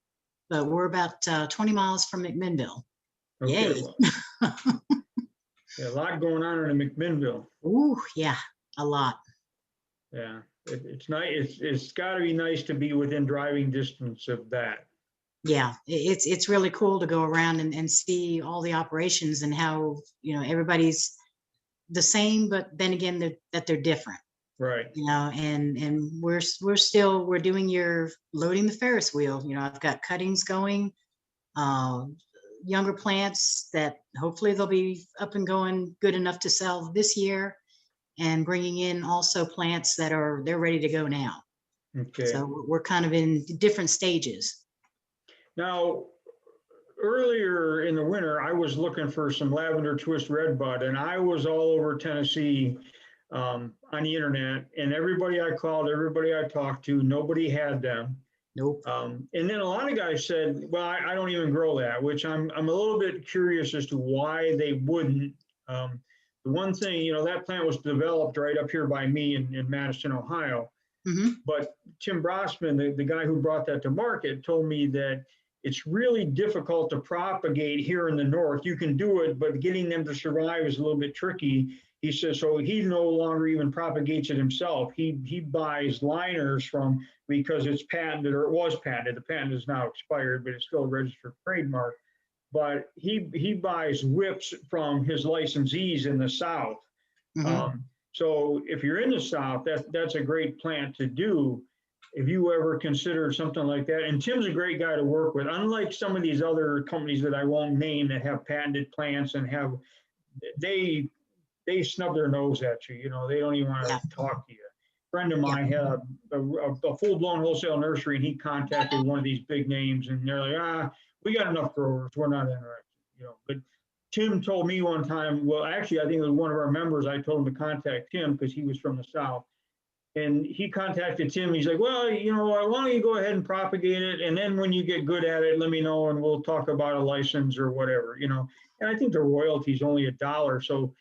but we're about 20 miles from McMinnville. Okay. Yay. Well, yeah, a lot going on in McMinnville. Ooh, yeah, a lot. Yeah, it's nice. It's got to be nice to be within driving distance of that. Yeah, it's really cool to go around and see all the operations and how, everybody's the same, but then again, they're different. Right. And we're doing your loading the Ferris wheel. I've got cuttings going, younger plants that hopefully they'll be up and going good enough to sell this year, and bringing in also plants that they're ready to go now. Okay. So we're kind of in different stages. Now, earlier in the winter, I was looking for some lavender twist redbud, and I was all over Tennessee on the internet, and everybody I called, everybody I talked to, nobody had them. Nope. And then a lot of guys said, well, I don't even grow that, which I'm a little bit curious as to why they wouldn't. The one thing, that plant was developed right up here by me in Madison, Ohio. Mm-hmm. But Tim Brossman, the guy who brought that to market, told me that it's really difficult to propagate here in the north. You can do it, but getting them to survive is a little bit tricky. He says, so he no longer even propagates it himself. He buys liners because it's patented, or it was patented. The patent is now expired, but it's still a registered trademark. But he buys whips from his licensees in the South. Mm-hmm. So if you're in the South, that's a great plant to do. If you ever consider something like that, and Tim's a great guy to work with, unlike some of these other companies that I won't name that have patented plants and they snub their nose at you. They don't even want to talk to you. A friend of mine had a full-blown wholesale nursery, and he contacted one of these big names, and they're like, we got enough growers, we're not interested. But Tim told me one time, well, actually, I think it was one of our members, I told him to contact Tim because he was from the South. And he contacted Tim. He's like, well, why don't you go ahead and propagate it? And then when you get good at it, let me know and we'll talk about a license or whatever, And I think the royalty is only $1. So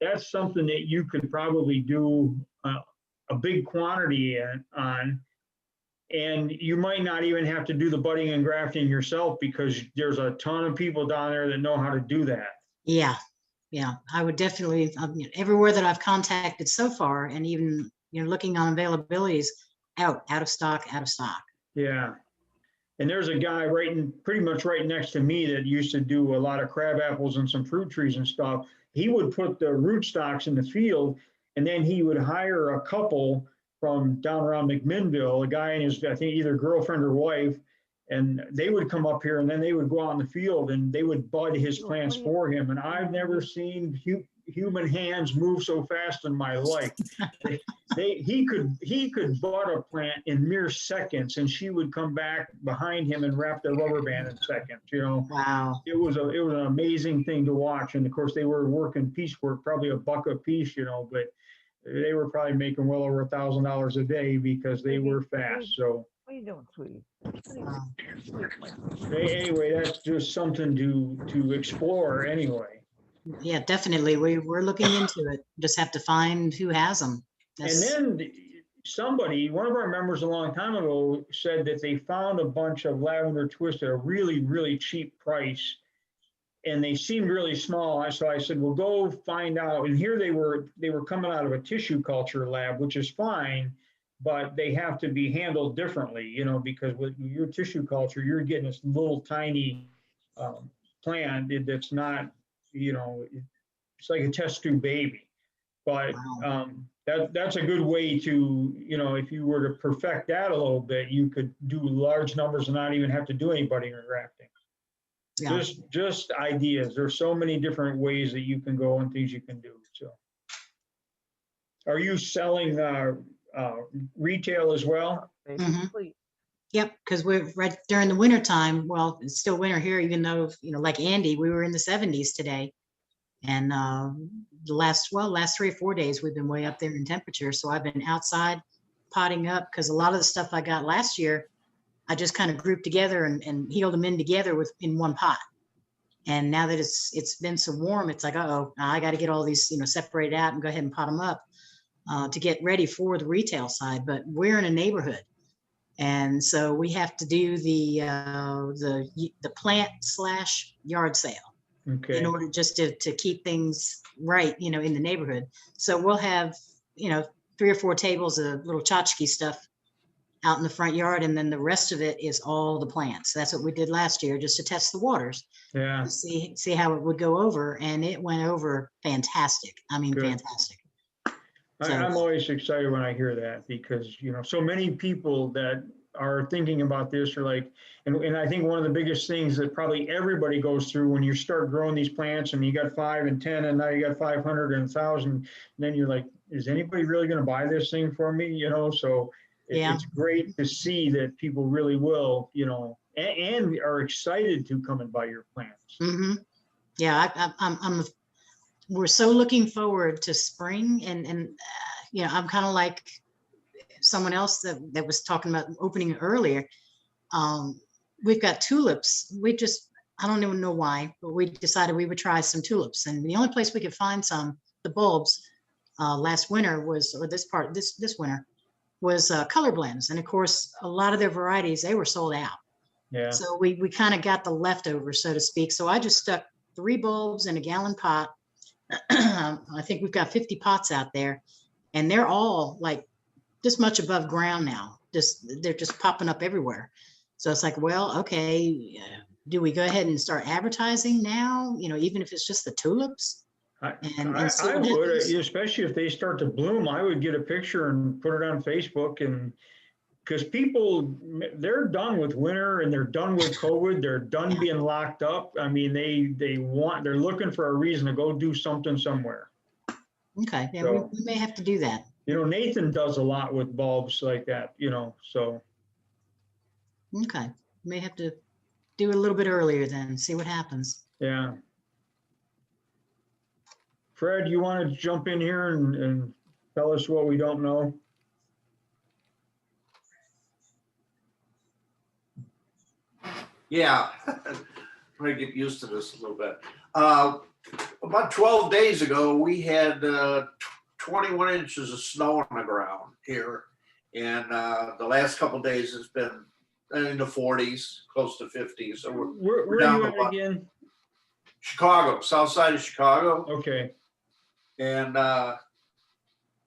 that's something that you could probably do a big quantity on. And you might not even have to do the budding and grafting yourself because there's a ton of people down there that know how to do that. Yeah. I would definitely, everywhere that I've contacted so far, and even, looking on availabilities, out of stock. Yeah. And there's a guy pretty much right next to me that used to do a lot of crab apples and some fruit trees and stuff. He would put the rootstocks in the field, and then he would hire a couple from down around McMinnville, a guy and his, I think, either girlfriend or wife, and they would come up here and then they would go out in the field and they would bud his plants for him. And I've never seen human hands move so fast in my life. He could bud a plant in mere seconds, and she would come back behind him and wrap the rubber band in seconds. Wow. It was an amazing thing to watch. And of course, they were working piecework, probably $1 a piece, but they were probably making well over $1,000 a day because they were fast. So What are you doing, sweetie? Anyway, that's just something to explore anyway. Yeah, definitely. We're looking into it. Just have to find who has them. And then somebody, one of our members a long time ago said that they found a bunch of lavender twists at a really, really cheap price. And they seemed really small. So I said, well, go find out. And here they were coming out of a tissue culture lab, which is fine, but they have to be handled differently, you know, because with your tissue culture, you're getting this little tiny plant that's not, you know, it's like a test tube baby. But that's a good way to, you know, if you were to perfect that a little bit, you could do large numbers and not even have to do any budding or grafting. Yeah. Just ideas. There's so many different ways that you can go and things you can do. So, are you selling retail as well? Yep, because we're right during the winter time. Well, it's still winter here, even though, you know, like Andy, we were in the 70s today. And the last 3 or 4 days, we've been way up there in temperature. So I've been outside potting up because a lot of the stuff I got last year, I just kind of grouped together and healed them in together in one pot. And now that it's been so warm, it's like, uh-oh, I got to get all these, you know, separated out and go ahead and pot them up to get ready for the retail side. But we're in a neighborhood. And so we have to do the plant / yard sale. Okay. In order just to keep things right, you know, in the neighborhood. So we'll have, you know, 3 or 4 tables of little tchotchke stuff out in the front yard, and then the rest of it is all the plants. That's what we did last year, just to test the waters. Yeah. See how it would go over, and it went over fantastic. I mean, Good. Fantastic. So, I'm always excited when I hear that because, you know, so many people that are thinking about this are like, and I think one of the biggest things that probably everybody goes through when you start growing these plants and you got 5 and 10 and now you got 500 and 1,000, then you're like, is anybody really going to buy this thing for me? You know, so Yeah. it's great to see that people really will, you know, and are excited to come and buy your plants. mm-hmm. Yeah, we're so looking forward to spring, and you know, I'm kind of like someone else that was talking about opening earlier. We've got tulips. I don't even know why, but we decided we would try some tulips, and the only place we could find the bulbs last winter this winter was Color Blends, and of course a lot of their varieties, they were sold out. Yeah. So we kind of got the leftovers, so to speak. So I just stuck 3 bulbs in a gallon pot. I think we've got 50 pots out there, and they're all like this much above ground now. They're just popping up everywhere. So it's like, well, okay, do we go ahead and start advertising now? You know, even if it's just the tulips. I would, especially if they start to bloom. I would get a picture and put it on Facebook, and because people, they're done with winter and they're done with COVID. They're done being locked up. I mean, they're looking for a reason to go do something somewhere. Okay, yeah, So, we may have to do that. You know, Nathan does a lot with bulbs like that, you know, so. Okay, may have to do it a little bit earlier then, see what happens. Yeah. Fred, you want to jump in here and tell us what we don't know? Yeah, I'm gonna get used to this a little bit. About 12 days ago, we had 21 inches of snow on the ground here. And the last couple of days it's been in the 40s, close to 50s. So we're down where are you at again? Chicago, south side of Chicago. Okay. And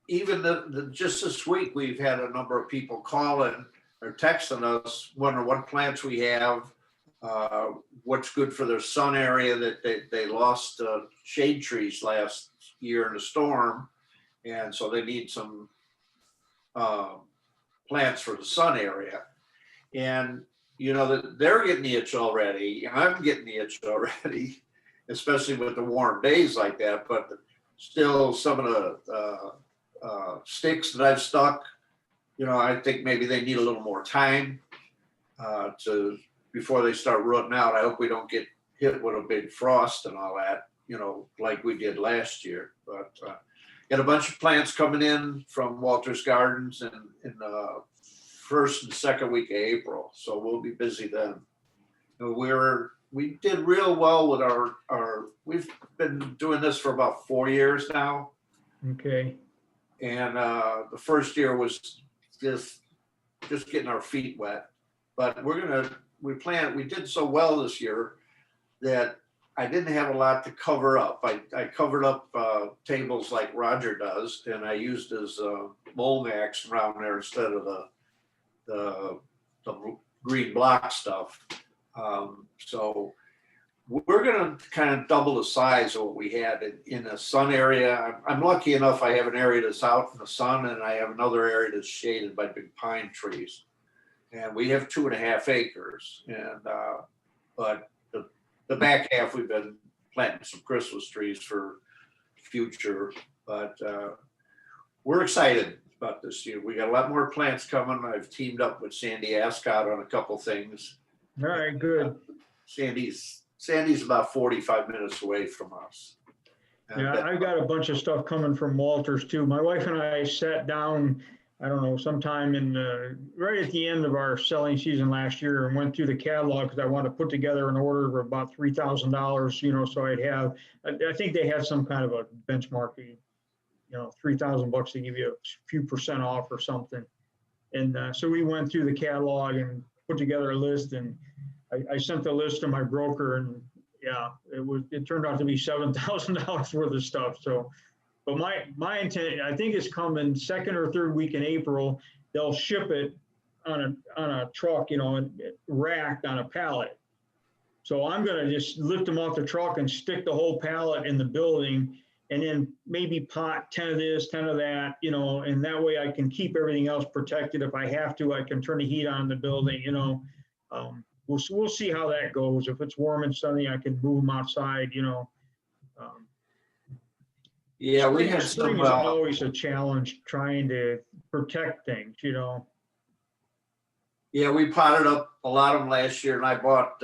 even just this week, we've had a number of people calling or texting us, wondering what plants we have, what's good for their sun area, that they lost shade trees last year in the storm. And so they need some plants for the sun area. And, you know, they're getting the itch already. I'm getting the itch already, especially with the warm days like that. But still, some of the sticks that I've stuck, you know, I think maybe they need a little more time before they start rooting out. I hope we don't get hit with a big frost and all that, you know, like we did last year. But got a bunch of plants coming in from Walter's Gardens in first and second week of April, so we'll be busy then. And we did real well with our, we've been doing this for about 4 years now. Okay. And the first year was just getting our feet wet. But we did so well this year that I didn't have a lot to cover up. I covered up tables like Roger does, and I used his Molmax around there instead of the green block stuff. So we're going to kind of double the size of what we had in a sun area. I'm lucky enough I have an area that's out in the sun, and I have another area that's shaded by big pine trees. And we have 2.5 acres. And but the back half we've been planting some Christmas trees for future. But we're excited about this year. We got a lot more plants coming. I've teamed up with Sandy Ascot on a couple things. All right, good. Sandy's about 45 minutes away from us. Yeah, I've got a bunch of stuff coming from Walters too. My wife and I sat down, I don't know, sometime right at the end of our selling season last year and went through the catalog because I wanted to put together an order of about $3,000, so I'd have, I think they had some kind of a benchmark, $3,000 to give you a few percent off or something. And so we went through the catalog and put together a list, and I sent the list to my broker, and yeah, it turned out to be $7,000 worth of stuff. So, but my intent, I think it's coming second or third week in April. They'll ship it on a truck, racked on a pallet. So I'm gonna just lift them off the truck and stick the whole pallet in the building, and then maybe pot 10 of this, 10 of that, and that way I can keep everything else protected. If I have to, I can turn the heat on in the building, We'll see how that goes. If it's warm and sunny, I can move them outside, Yeah, we had spring some. is always a challenge trying to protect things, Yeah, we potted up a lot of them last year, and I bought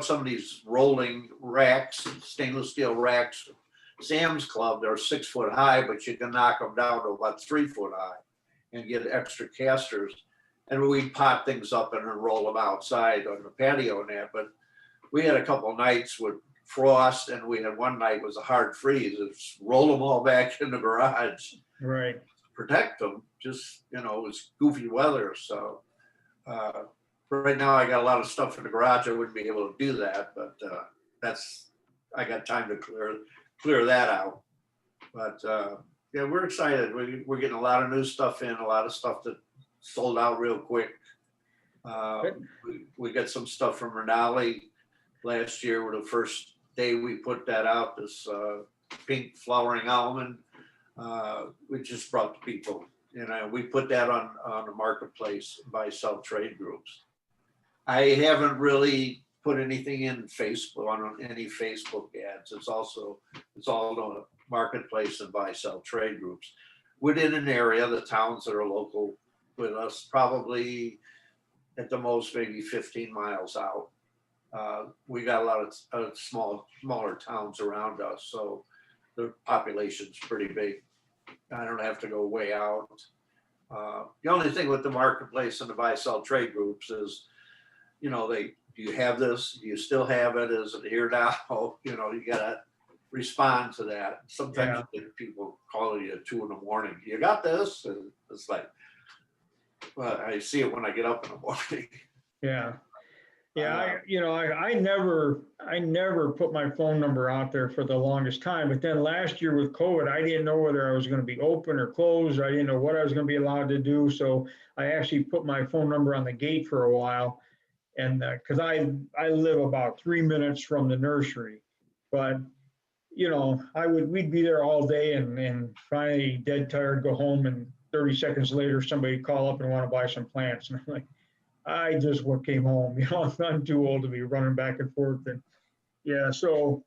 some of these rolling racks, stainless steel racks. Sam's Club, they're 6 foot high, but you can knock them down to about 3 foot high and get extra casters. And we pot things up and then roll them outside on the patio and that. But we had a couple of nights with frost, and we had one night was a hard freeze. It's roll them all back in the garage. Right. Protect them. Just, it was goofy weather. So right now I got a lot of stuff in the garage. I wouldn't be able to do that, but I got time to clear that out. But yeah, we're excited. We're getting a lot of new stuff in, a lot of stuff that sold out real quick. We got some stuff from Renali last year. The first day we put that out, this pink flowering almond, we just brought to people. We put that on the marketplace, buy, sell trade groups. I haven't really put anything in Facebook, on any Facebook ads. It's all on the marketplace and buy, sell trade groups. Within an area, the towns that are local with us, probably at the most maybe 15 miles out. We got a lot of smaller towns around us, so the population's pretty big. I don't have to go way out. The only thing with the marketplace and the buy sell trade groups is, do you have this? Do you still have it? Is it here now? You gotta respond to that. Sometimes you get people calling you at 2 a.m. You got this? And it's like, well, I see it when I get up in the morning. Yeah. Yeah, I never put my phone number out there for the longest time. But then last year with COVID, I didn't know whether I was going to be open or closed. I didn't know what I was going to be allowed to do. So I actually put my phone number on the gate for a while. And because I live about 3 minutes from the nursery. But, we'd be there all day and finally dead tired, go home, and 30 seconds later, somebody call up and want to buy some plants. And I'm like, I just came home, I'm too old to be running back and forth. And yeah, so,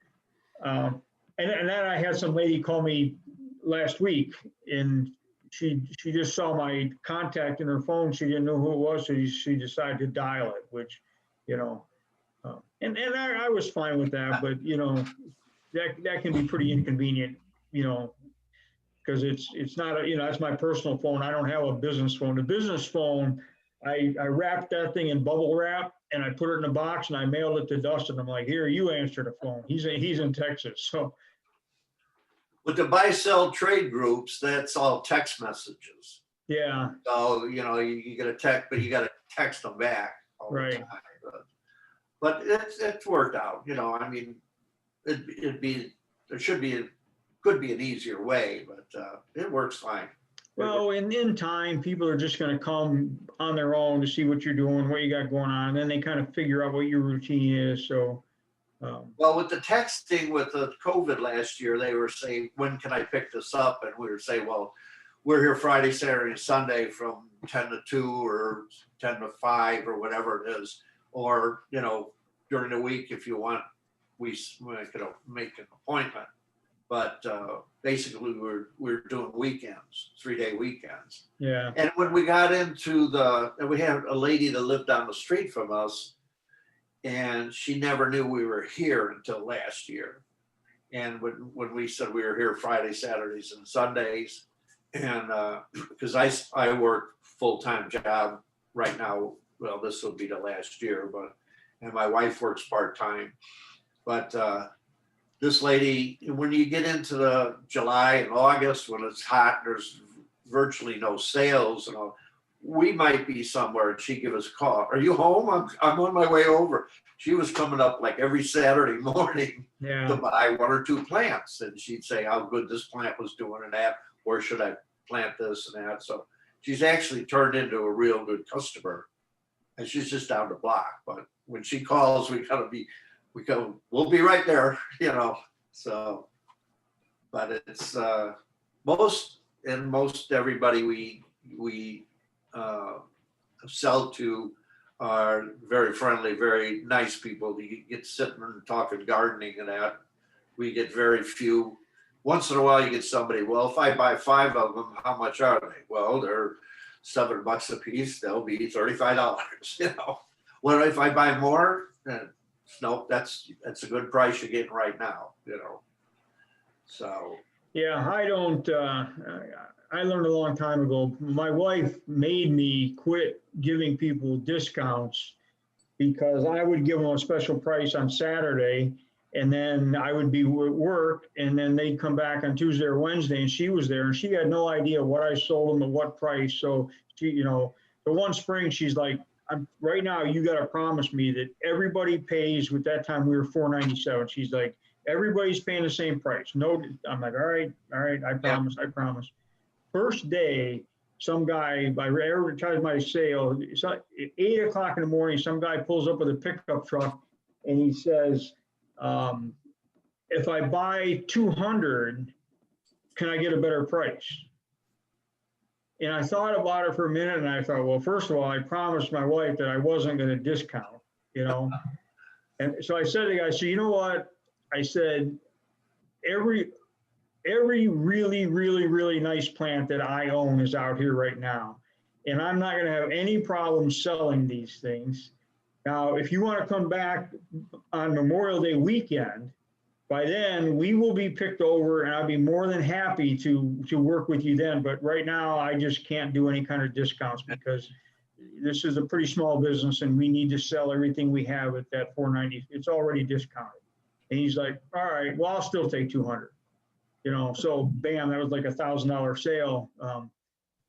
and then I had some lady call me last week, and she just saw my contact in her phone. She didn't know who it was, so she decided to dial it, which, and I was fine with that, but, that can be pretty inconvenient, because it's not, that's my personal phone. I don't have a business phone. The business phone, I wrapped that thing in bubble wrap and I put it in a box and I mailed it to Dustin. I'm like, here, you answer the phone. He's in Texas. So With the buy-sell trade groups, that's all text messages. yeah, So, you get a text, but you got to text them back all the Right. time. But it's worked out, I mean, could be an easier way, but it works fine. well, in time, people are just going to come on their own to see what you're doing, what you got going on, and then they kind of figure out what your routine is. So, Well, with the texting with the COVID last year, they were saying, when can I pick this up? And we were saying, well, we're here Friday, Saturday, and Sunday from 10 to 2 or 10 to 5 or whatever it is. Or, during the week, if you want, we could make an appointment. But basically, we're doing weekends, 3-day weekends. yeah, And when we got into we had a lady that lived down the street from us, and she never knew we were here until last year. And when we said we were here Friday, Saturdays, and Sundays, and because I work full-time job right now, well, this will be the last year, and my wife works part-time. But this lady, when you get into the July and August, when it's hot, there's virtually no sales, we might be somewhere, and she'd give us a call. Are you home? I'm on my way over. She was coming up like every Saturday morning to yeah, buy 1 or 2 plants, and she'd say how good this plant was doing and that, or should I plant this and that. So she's actually turned into a real good customer, and she's just down the block. But when she calls, we'll be right there, So, but it's most everybody we sell to are very friendly, very nice people. You get sitting and talking gardening and that. We get very few. Once in a while, you get somebody, well, if I buy 5 of them, how much are they? Well, they're $7 a piece. They'll be $35. What if I buy more? Nope, that's a good price you're getting right now. So. yeah. I learned a long time ago. My wife made me quit giving people discounts because I would give them a special price on Saturday, and then I would be at work, and then they'd come back on Tuesday or Wednesday, and she was there, and she had no idea what I sold them at what price. So she, the one spring, she's like, right now, you got to promise me that everybody pays. With that time, we were $4.97. She's like, everybody's paying the same price. No, I'm like, all right, I promise. First day, some guy, I advertised my sale. So at 8 o'clock in the morning, some guy pulls up with a pickup truck, and he says, if I buy 200, can I get a better price? And I thought about it for a minute, and I thought, well, first of all, I promised my wife that I wasn't going to discount, And so I said to the guy, so you know what? I said, every really, really, really nice plant that I own is out here right now. And I'm not going to have any problem selling these things. Now, if you want to come back on Memorial Day weekend, by then we will be picked over, and I'll be more than happy to work with you then. But right now, I just can't do any kind of discounts because this is a pretty small business, and we need to sell everything we have at that $4.90. It's already discounted. And he's like, all right, well, I'll still take 200. So bam, that was like $1,000 sale.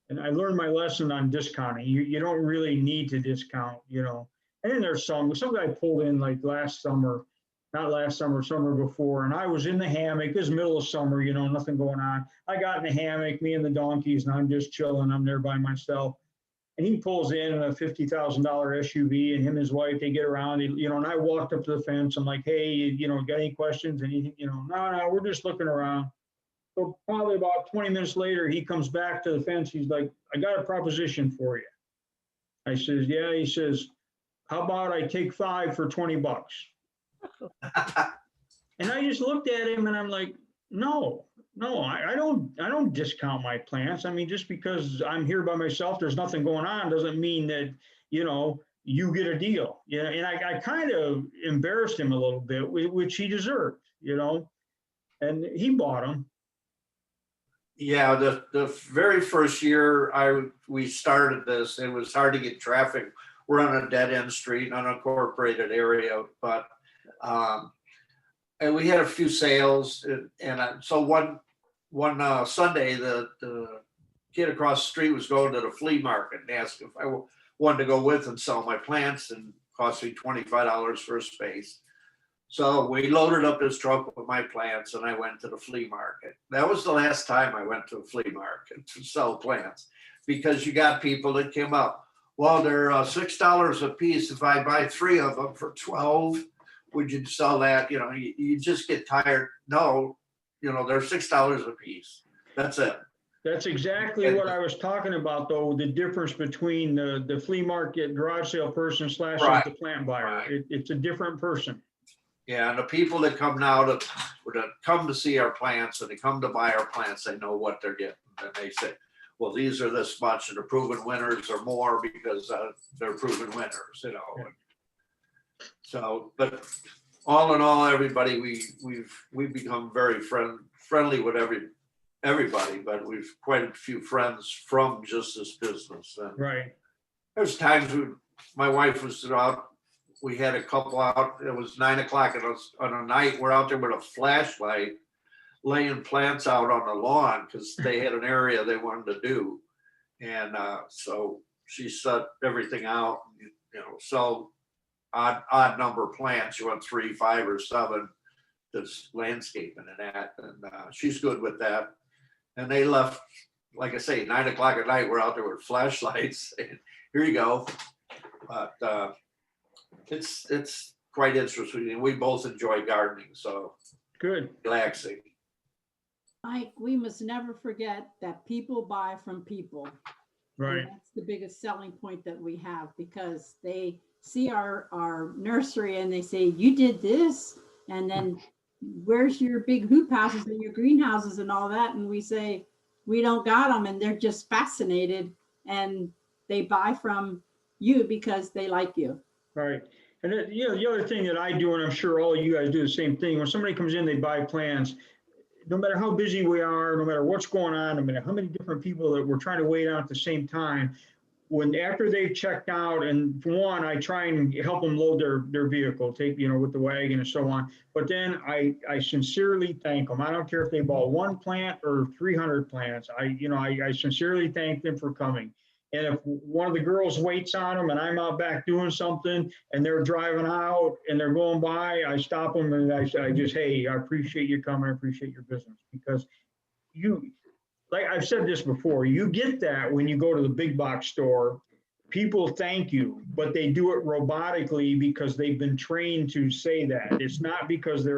And I learned my lesson on discounting. You don't really need to discount, And then there's some guy pulled in like not last summer, summer before, and I was in the hammock. It was middle of summer, nothing going on. I got in the hammock, me and the donkeys, and I'm just chilling. I'm there by myself. And he pulls in a $50,000 SUV, and him and his wife, they get around, and I walked up to the fence. I'm like, hey, got any questions? And he, no, we're just looking around. So probably about 20 minutes later, he comes back to the fence. He's like, I got a proposition for you. I says, yeah. He says, how about I take 5 for $20? And I just looked at him, and I'm like, no, I don't discount my plants. I mean, just because I'm here by myself, there's nothing going on, doesn't mean that, you get a deal. And I kind of embarrassed him a little bit, which he deserved, and he bought them. Yeah, the very first year we started this, it was hard to get traffic. We're on a dead end street, unincorporated area, but and we had a few sales, and so one Sunday the kid across the street was going to the flea market and asked if I wanted to go with and sell my plants, and cost me $25 for a space. So we loaded up his truck with my plants and I went to the flea market. That was the last time I went to a flea market to sell plants, because you got people that came up. Well, they're $6 a piece. If I buy 3 of them for 12, would you sell that? You know, you just get tired. No, you know, they're $6 a piece. That's it. That's exactly what I was talking about, though, the difference between the flea market garage sale person / Right. the plant buyer. Right. It's a different person. Yeah, and the people that come now to come to see our plants and they come to buy our plants, they know what they're getting. And they say, well, these are this much, and the proven winners are more because they're proven winners, you know. Yeah. So, but all in all, everybody, we've become very friendly with everybody, but we've quite a few friends from just this business. And Right. there's times my wife was out. We had a couple out. It was 9 o'clock on a night. We're out there with a flashlight, laying plants out on the lawn because they had an area they wanted to do, and so she set everything out. You know, so odd number of plants. You want 3, 5, or 7. That's landscaping and that, and she's good with that. And they left, like I say, 9 o'clock at night. We're out there with flashlights. And here you go. But it's quite interesting, and we both enjoy gardening, so Good. relaxing. Mike, we must never forget that people buy from people. And Right. that's the biggest selling point that we have, because they see our nursery and they say, you did this, and then where's your big hoop houses and your greenhouses and all that? And we say, we don't got them, and they're just fascinated, and they buy from you because they like you. Right. And you know, the other thing that I do, and I'm sure all of you guys do the same thing, when somebody comes in, they buy plants, no matter how busy we are, no matter what's going on, no matter how many different people that we're trying to wait on at the same time, after they've checked out, and for one, I try and help them load their vehicle, with the wagon and so on. But then I sincerely thank them. I don't care if they bought 1 plant or 300 plants. I sincerely thank them for coming. And if one of the girls waits on them and I'm out back doing something and they're driving out and they're going by, I stop them and I just, hey, I appreciate you coming. I appreciate your business, because like I've said this before, you get that when you go to the big box store. People thank you, but they do it robotically because they've been trained to say that. It's not because they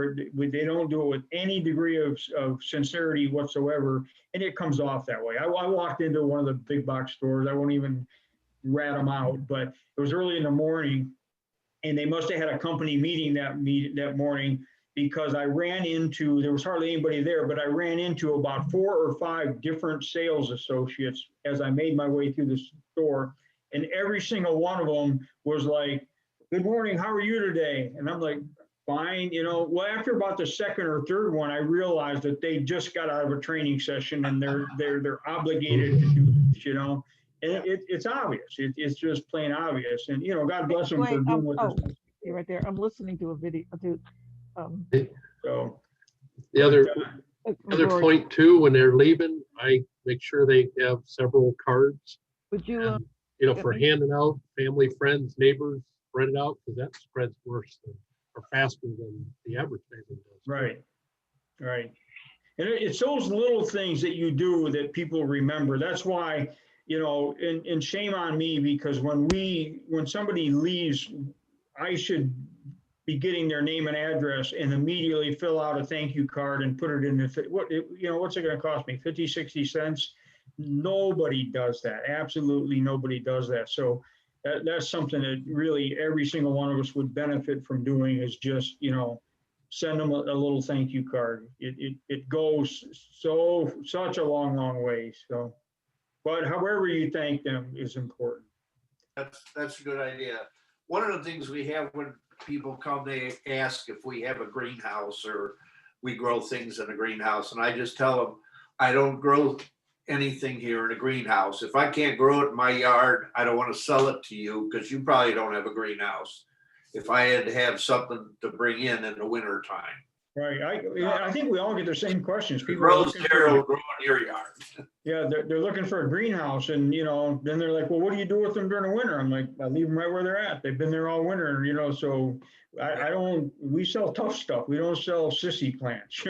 don't do it with any degree of sincerity whatsoever, and it comes off that way. I walked into one of the big box stores. I won't even rat them out, but it was early in the morning, and they must have had a company meeting that morning, because I ran into, there was hardly anybody there, but I ran into about 4 or 5 different sales associates as I made my way through the store. And every single one of them was like, good morning, how are you today? And I'm like, fine. Well, after about the second or third one, I realized that they just got out of a training session and they're obligated to do this, and it's obvious. It's just plain obvious. And, God bless them for doing what they're. You're right there. I'm listening to a video. So The other point too, when they're leaving, I make sure they have several cards, Would you, for handing out, family, friends, neighbors, spread it out, because that spreads worse or faster than the advertising does. Right. And it's those little things that you do that people remember. That's why, and shame on me, because when somebody leaves, I should be getting their name and address and immediately fill out a thank you card and put it in what's it going to cost me? 50, 60 cents. Nobody does that. Absolutely nobody does that. So that's something that really every single one of us would benefit from doing, is just, send them a little thank you card. It goes such a long way. So, but however you thank them is important. That's a good idea. One of the things we have when people come, they ask if we have a greenhouse or we grow things in a greenhouse. And I just tell them, I don't grow anything here in a greenhouse. If I can't grow it in my yard, I don't want to sell it to you because you probably don't have a greenhouse. If I had to have something to bring in the winter time. Right. I think we all get the same questions. The People are rose looking there for, will grow in your yard. yeah, they're looking for a greenhouse, and then they're like, well, what do you do with them during the winter? I'm like, I leave them right where they're at. They've been there all winter, so we sell tough stuff. We don't sell sissy plants,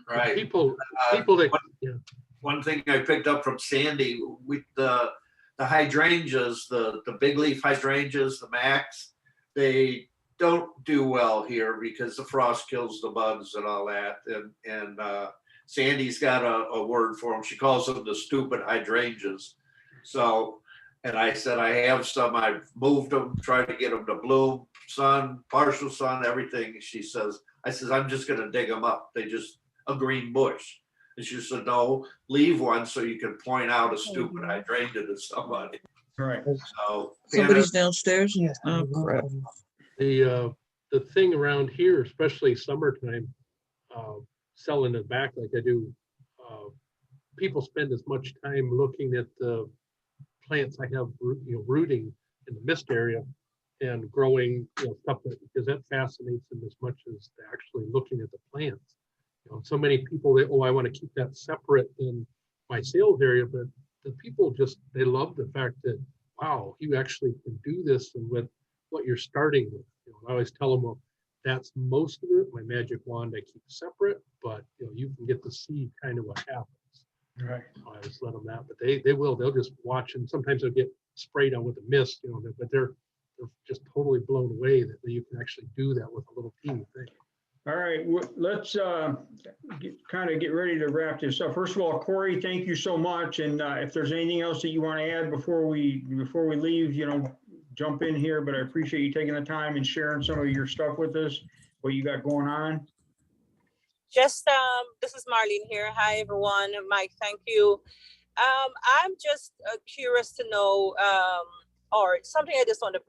Right. People that, yeah. One thing I picked up from Sandy with the hydrangeas, the big leaf hydrangeas, the Max, they don't do well here because the frost kills the bugs and all that. And Sandy's got a word for them. She calls them the stupid hydrangeas. So, and I said, I have some, I've moved them, tried to get them to bloom, sun, partial sun, everything. She says, I'm just going to dig them up. They just a green bush. And she said, no, leave one so you can point out a stupid hydrangea to somebody. Right. So Somebody's downstairs. Oh, crap. The thing around here, especially summertime, selling it back like I do, people spend as much time looking at the plants I have rooting in the mist area and growing stuff because that fascinates them as much as actually looking at the plants. So many people that, I want to keep that separate in my sales area, but the people they love the fact that, wow, you actually can do this and with what you're starting with. I always tell them, well, that's most of it. My magic wand I keep separate, but you can get to see kind of what happens. Right. I just let them that, but they'll just watch, and sometimes they'll get sprayed on with a mist, but they're just totally blown away that you can actually do that with a little teeny thing. All right, let's kind of get ready to wrap this up. First of all, Corey, thank you so much. And if there's anything else that you want to add before we leave, jump in here. But I appreciate you taking the time and sharing some of your stuff with us, what you got going on. Just this is Marlene here. Hi everyone, Mike. Thank you. I'm just curious to know, or something I just want to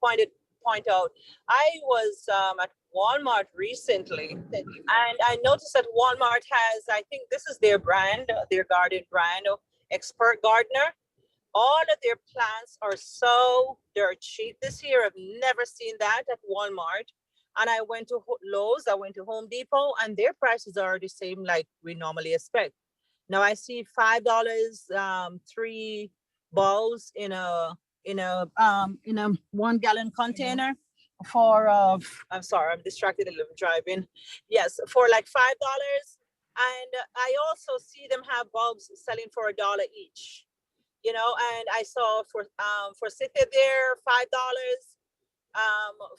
point out. I was at Walmart recently, and I noticed that Walmart has, I think this is their brand, their garden brand, Expert Gardener. All of their plants are so dirt cheap this year. I've never seen that at Walmart. And I went to Lowe's, I went to Home Depot, and their prices are the same like we normally expect. Now I see $5, 3 bulbs in a 1 gallon container for I'm sorry, I'm distracted a little driving. Yes, for like $5. And I also see them have bulbs selling for $1 each. And I saw for Cynthia there $5.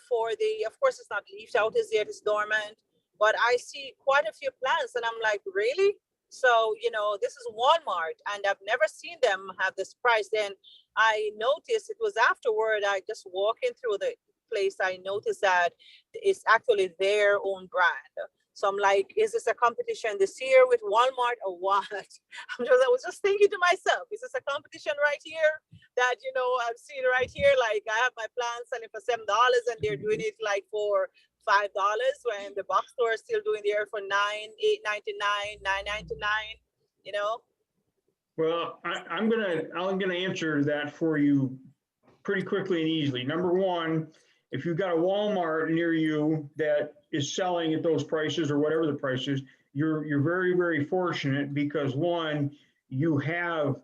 For of course it's not leafed out as yet, it's dormant, but I see quite a few plants and I'm like, really? So this is Walmart and I've never seen them have this price. Then I noticed it was afterward, I just walking through the place, I noticed that it's actually their own brand. So I'm like, is this a competition this year with Walmart or what? I was just thinking to myself, is this a competition right here that, I've seen right here? Like I have my plants selling for $7 and they're doing it like for $5 when the box store is still doing there for $9, $8.99, $9.99, Well, I'm gonna answer that for you pretty quickly and easily. Number one, if you've got a Walmart near you that is selling at those prices or whatever the price is, you're very, very fortunate because one, you have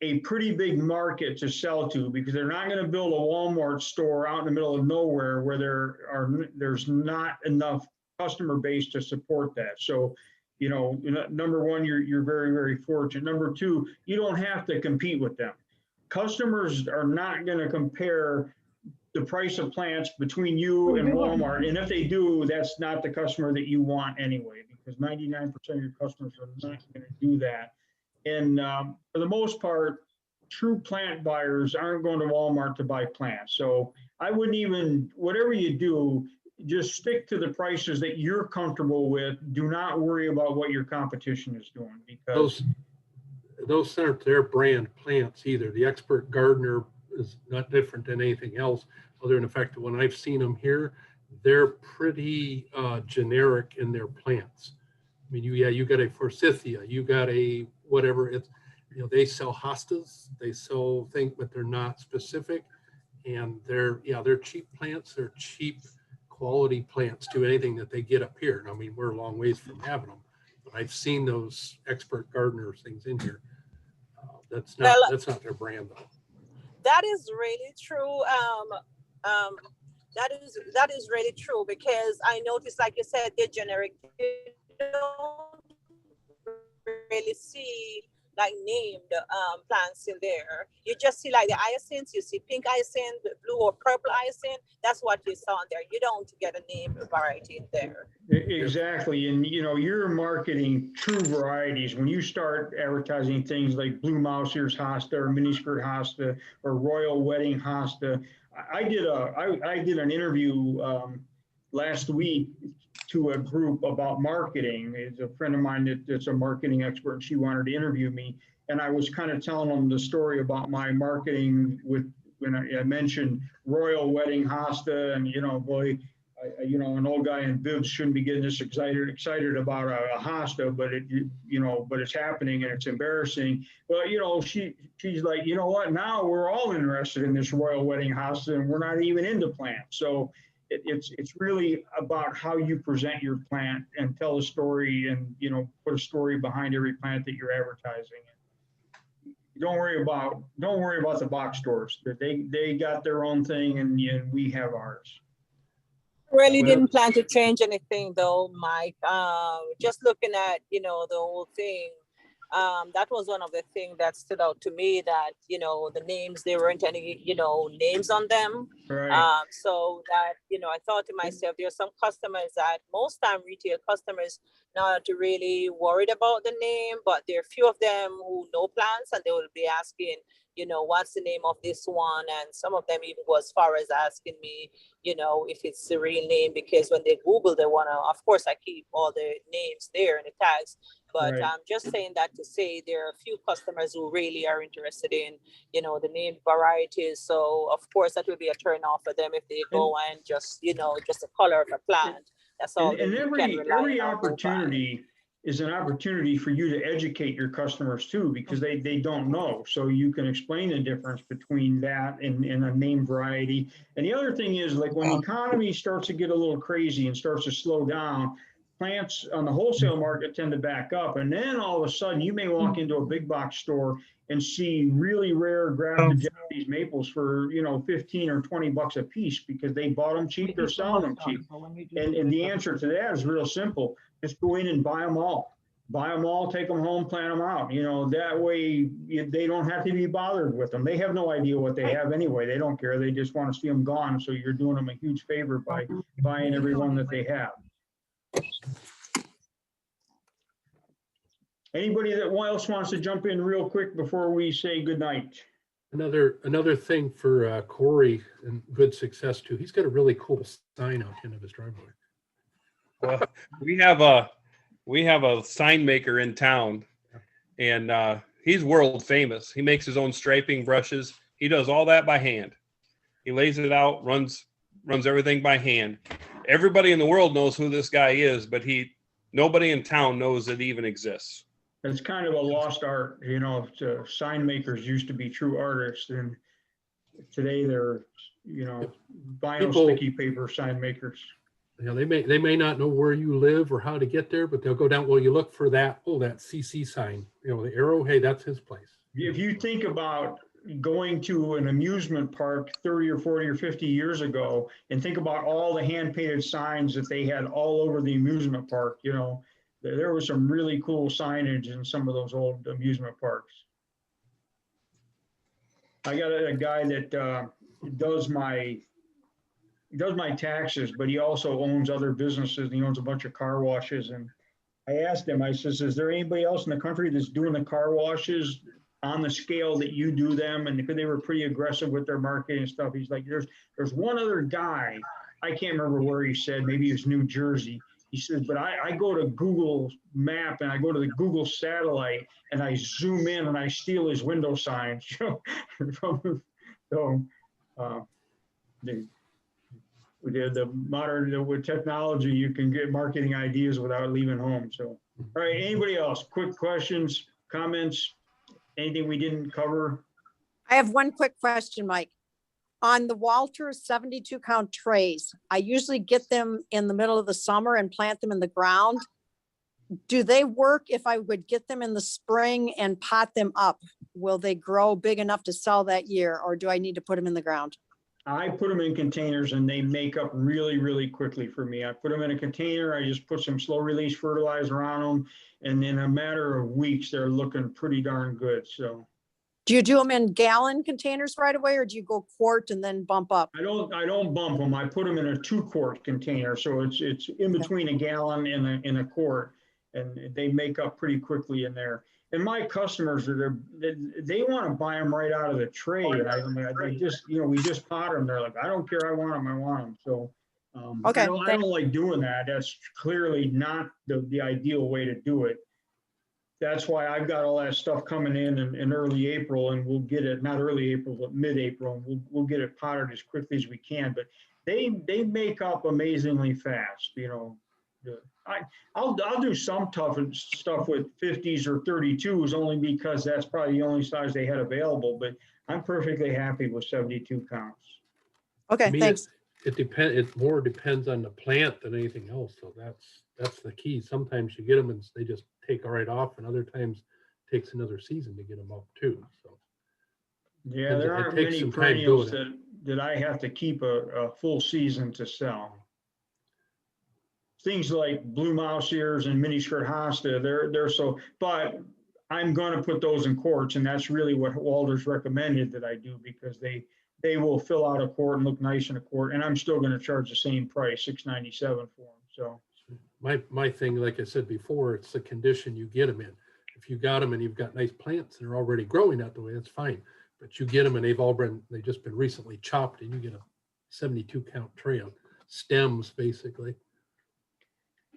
a pretty big market to sell to because they're not going to build a Walmart store out in the middle of nowhere where there's not enough customer base to support that. So, number one, you're very, very fortunate. Number two, you don't have to compete with them. Customers are not going to compare the price of plants between you and Walmart. And if they do, that's not the customer that you want anyway, because 99% of your customers are not going to do that. And for the most part, true plant buyers aren't going to Walmart to buy plants. So I wouldn't even, whatever you do, just stick to the prices that you're comfortable with. Do not worry about what your competition is doing because those aren't their brand plants either. The Expert Gardener is not different than anything else, other than the fact that when I've seen them here, they're pretty generic in their plants. I mean, you got a forsythia, you got a whatever, it's, they sell hostas, they sell things, but they're not specific. And they're cheap plants, they're cheap quality plants to anything that they get up here. I mean, we're a long ways from having them, but I've seen those expert gardener things in here. That's not their brand though. That is really true. That is really true, because I noticed, like you said, they're generic. You don't really see like named plants in there. You just see like the hyacinths, you see pink hyacinth, blue or purple hyacinth. That's what you saw in there. You don't get a named variety in there. Exactly. And you're marketing true varieties. When you start advertising things like Blue Mouse Ears Hosta or Miniskirt Hosta or Royal Wedding Hosta, I did an interview last week to a group about marketing. It's a friend of mine that's a marketing expert, and she wanted to interview me. And I was kind of telling them the story about my marketing when I mentioned Royal Wedding Hosta, and boy, an old guy in bibs shouldn't be getting this excited about a hosta, but but it's happening and it's embarrassing. Well, she's like, you know what? Now we're all interested in this Royal Wedding hosta, and we're not even into plants. So it's really about how you present your plant and tell a story, and put a story behind every plant that you're advertising. Don't worry about the box stores. They got their own thing, and we have ours. Really didn't plan to change anything though, Mike. Just looking at the whole thing, that was one of the things that stood out to me, that the names, there weren't any names on them. Right. So that I thought to myself, there are some customers that most time retail customers not really worried about the name, but there are few of them who know plants, and they will be asking, what's the name of this one? And some of them even go as far as asking me, if it's the real name, because when they Google, they want to, of course, I keep all the names there and the tags, but Right. I'm just saying that to say there are a few customers who really are interested in, the name varieties. So of course that will be a turn off for them if they go and just, just the color of a plant. That's all. And every opportunity is an opportunity for you to educate your customers too, because they don't know. So you can explain the difference between that and a name variety. And the other thing is, like, when the economy starts to get a little crazy and starts to slow down, plants on the wholesale market tend to back up. And then all of a sudden you may walk into a big box store and see really rare grafted Japanese maples for 15 or 20 bucks a piece, because they bought them cheap, they're selling them cheap. And the answer to that is real simple. Just go in and buy them all. Take them home, plant them out. That way they don't have to be bothered with them. They have no idea what they have anyway. They don't care. They just want to see them gone. So you're doing them a huge favor by buying every one that they have. Anybody that else wants to jump in real quick before we say goodnight? Another thing for Corey, and good success too. He's got a really cool sign out in his driveway. Well, we have a sign maker in town, and he's world famous. He makes his own striping brushes. He does all that by hand. He lays it out, runs everything by hand. Everybody in the world knows who this guy is, but nobody in town knows it even exists. It's kind of a lost art. Sign makers used to be true artists, and today they're vinyl sticky paper sign makers. They may not know where you live or how to get there, but they'll go down. Well, you look for that CC sign, the arrow. Hey, that's his place. If you think about going to an amusement park 30 or 40 or 50 years ago, and think about all the hand painted signs that they had all over the amusement park, there was some really cool signage in some of those old amusement parks. I got a guy that does my taxes, but he also owns other businesses, and he owns a bunch of car washes. And I asked him, I says, is there anybody else in the country that's doing the car washes on the scale that you do them? And because they were pretty aggressive with their marketing and stuff, he's like, there's one other guy, I can't remember where he said, maybe it was New Jersey. He said, but I go to Google Map and I go to the Google satellite and I zoom in and I steal his window signs. With technology, you can get marketing ideas without leaving home. So All right, anybody else? Quick questions, comments, anything we didn't cover? I have one quick question, Mike. On the Walter 72 count trays, I usually get them in the middle of the summer and plant them in the ground. Do they work if I would get them in the spring and pot them up? Will they grow big enough to sell that year, or do I need to put them in the ground? I put them in containers and they make up really, really quickly for me. I put them in a container, I just put some slow release fertilizer on them, and in a matter of weeks, they're looking pretty darn good, so. Do you do them in gallon containers right away, or do you go quart and then bump up? I don't bump them. I put them in a 2-quart container, so it's in between a gallon and a quart, and they make up pretty quickly in there. And my customers they want to buy them right out of the tray. And I just, we just pot them. They're like, I don't care. I want them. I want them. So Okay, I don't like doing that. That's clearly not the ideal way to do it. That's why I've got all that stuff coming in early April, and we'll get it, not early April, but mid-April, and we'll get it potted as quickly as we can. But they make up amazingly fast, I'll do some tough stuff with 50s or 32s only because that's probably the only size they had available, but I'm perfectly happy with 72 counts. Okay, thanks. It more depends on the plant than anything else. So that's the key. Sometimes you get them and they just take right off, and other times it takes another season to get them up too. So yeah, there aren't many perennials that I have to keep a full season to sell. Things like blue mouse ears and mini skirt hosta, they're so, but I'm going to put those in quarts, and that's really what Walter's recommended that I do, because they will fill out a quart and look nice in a quart, and I'm still going to charge the same price, $6.97 for them. So my thing, like I said before, it's the condition you get them in. If you got them and you've got nice plants that are already growing out the way, that's fine. But you get them and they've just been recently chopped, and you get a 72 count tray of stems basically.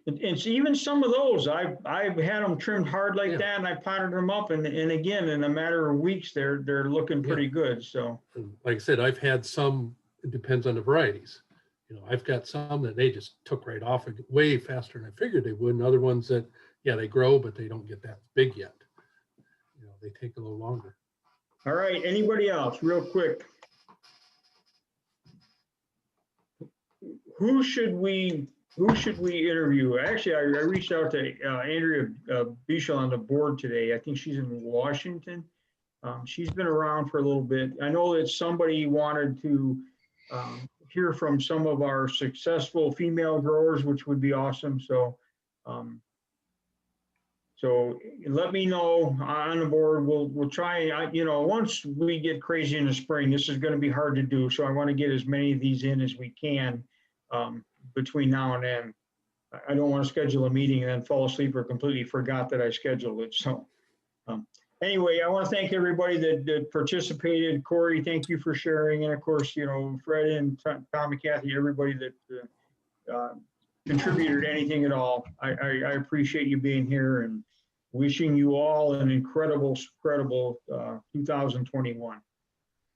And so even some of those, I've had them trimmed hard like that, and I potted them up, and again, in a matter of weeks, they're looking pretty good. So, and like I said, I've had some. It depends on the varieties. I've got some that they just took right off way faster than I figured they would, and other ones that, they grow, but they don't get that big yet. They take a little longer. All right, anybody else, real quick? Who should we interview? Actually, I reached out to Andrea Bichel on the board today. I think she's in Washington. She's been around for a little bit. I know that somebody wanted to hear from some of our successful female growers, which would be awesome. So, so let me know on the board. We'll try. Once we get crazy in the spring, this is going to be hard to do. So I want to get as many of these in as we can. Between now and then. I don't want to schedule a meeting and then fall asleep or completely forgot that I scheduled it. So anyway, I want to thank everybody that participated. Corey, thank you for sharing. And of course, Fred and Tom and Kathy, everybody that contributed anything at all. I appreciate you being here, and wishing you all an incredible 2021.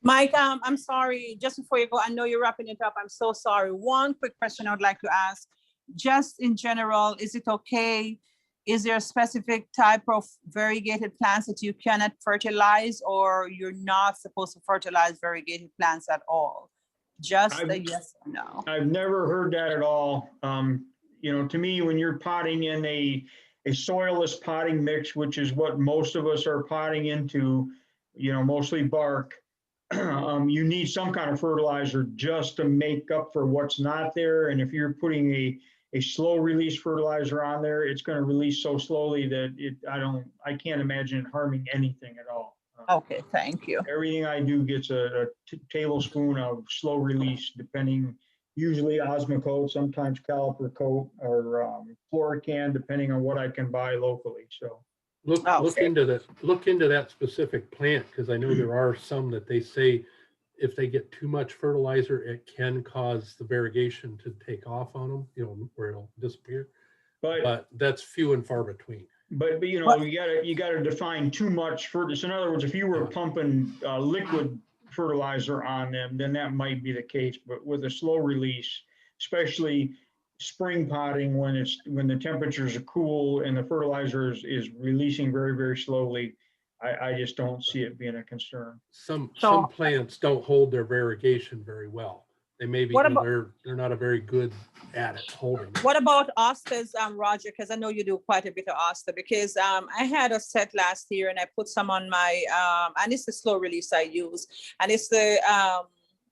Mike, I'm sorry, just before you go, I know you're wrapping it up. I'm so sorry. One quick question I would like to ask, just in general, is it okay? Is there a specific type of variegated plants that you cannot fertilize, or you're not supposed to fertilize variegated plants at all? Just a yes or no. I've never heard that at all. To me, when you're potting in a soilless potting mix, which is what most of us are potting into, mostly bark, you need some kind of fertilizer just to make up for what's not there. And if you're putting a slow release fertilizer on there, it's going to release so slowly that I can't imagine it harming anything at all. Okay, thank you. Everything I do gets a tablespoon of slow release, depending, usually Osmocote, sometimes Caliper Coat, or Florican, depending on what I can buy locally. So. Look into that specific plant, because I know there are some that they say if they get too much fertilizer, it can cause the variegation to take off on them, where it'll disappear. But that's few and far between. But you gotta define too much fertilizer. So in other words, if you were pumping liquid fertilizer on them, then that might be the case. But with a slow release, especially spring potting when the temperatures are cool and the fertilizer is releasing very, very slowly. I just don't see it being a concern. Some So- plants don't hold their variegation very well. They may be, What about- they're not a very good at it holding it. What about asters, Roger? Because I know you do quite a bit of aster. Because I had a set last year and I put some on my and it's the slow release I use, and it's the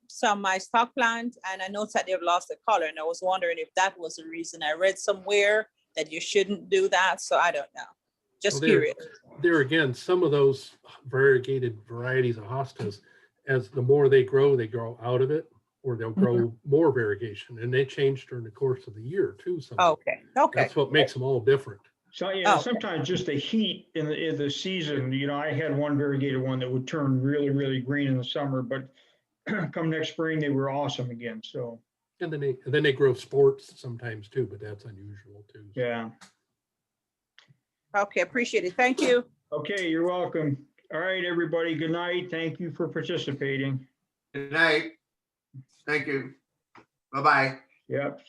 some my stock plant, and I noticed that they've lost the color, and I was wondering if that was the reason. I read somewhere that you shouldn't do that, so I don't know. Just Well, curious. There again, some of those variegated varieties of hostas, as the more they grow out of it, or they'll grow more variegation, and they change during the course of the year too. So Okay. that's what makes them all different. So yeah, Oh. sometimes just the heat in the season, I had one variegated one that would turn really, really green in the summer, but come next spring, they were awesome again. So, And then they grow sports sometimes too, but that's unusual too. yeah. Okay, appreciate it. Thank you. Okay, you're welcome. All right, everybody. Good night. Thank you for participating. Good night. Thank you. Bye-bye. Yep.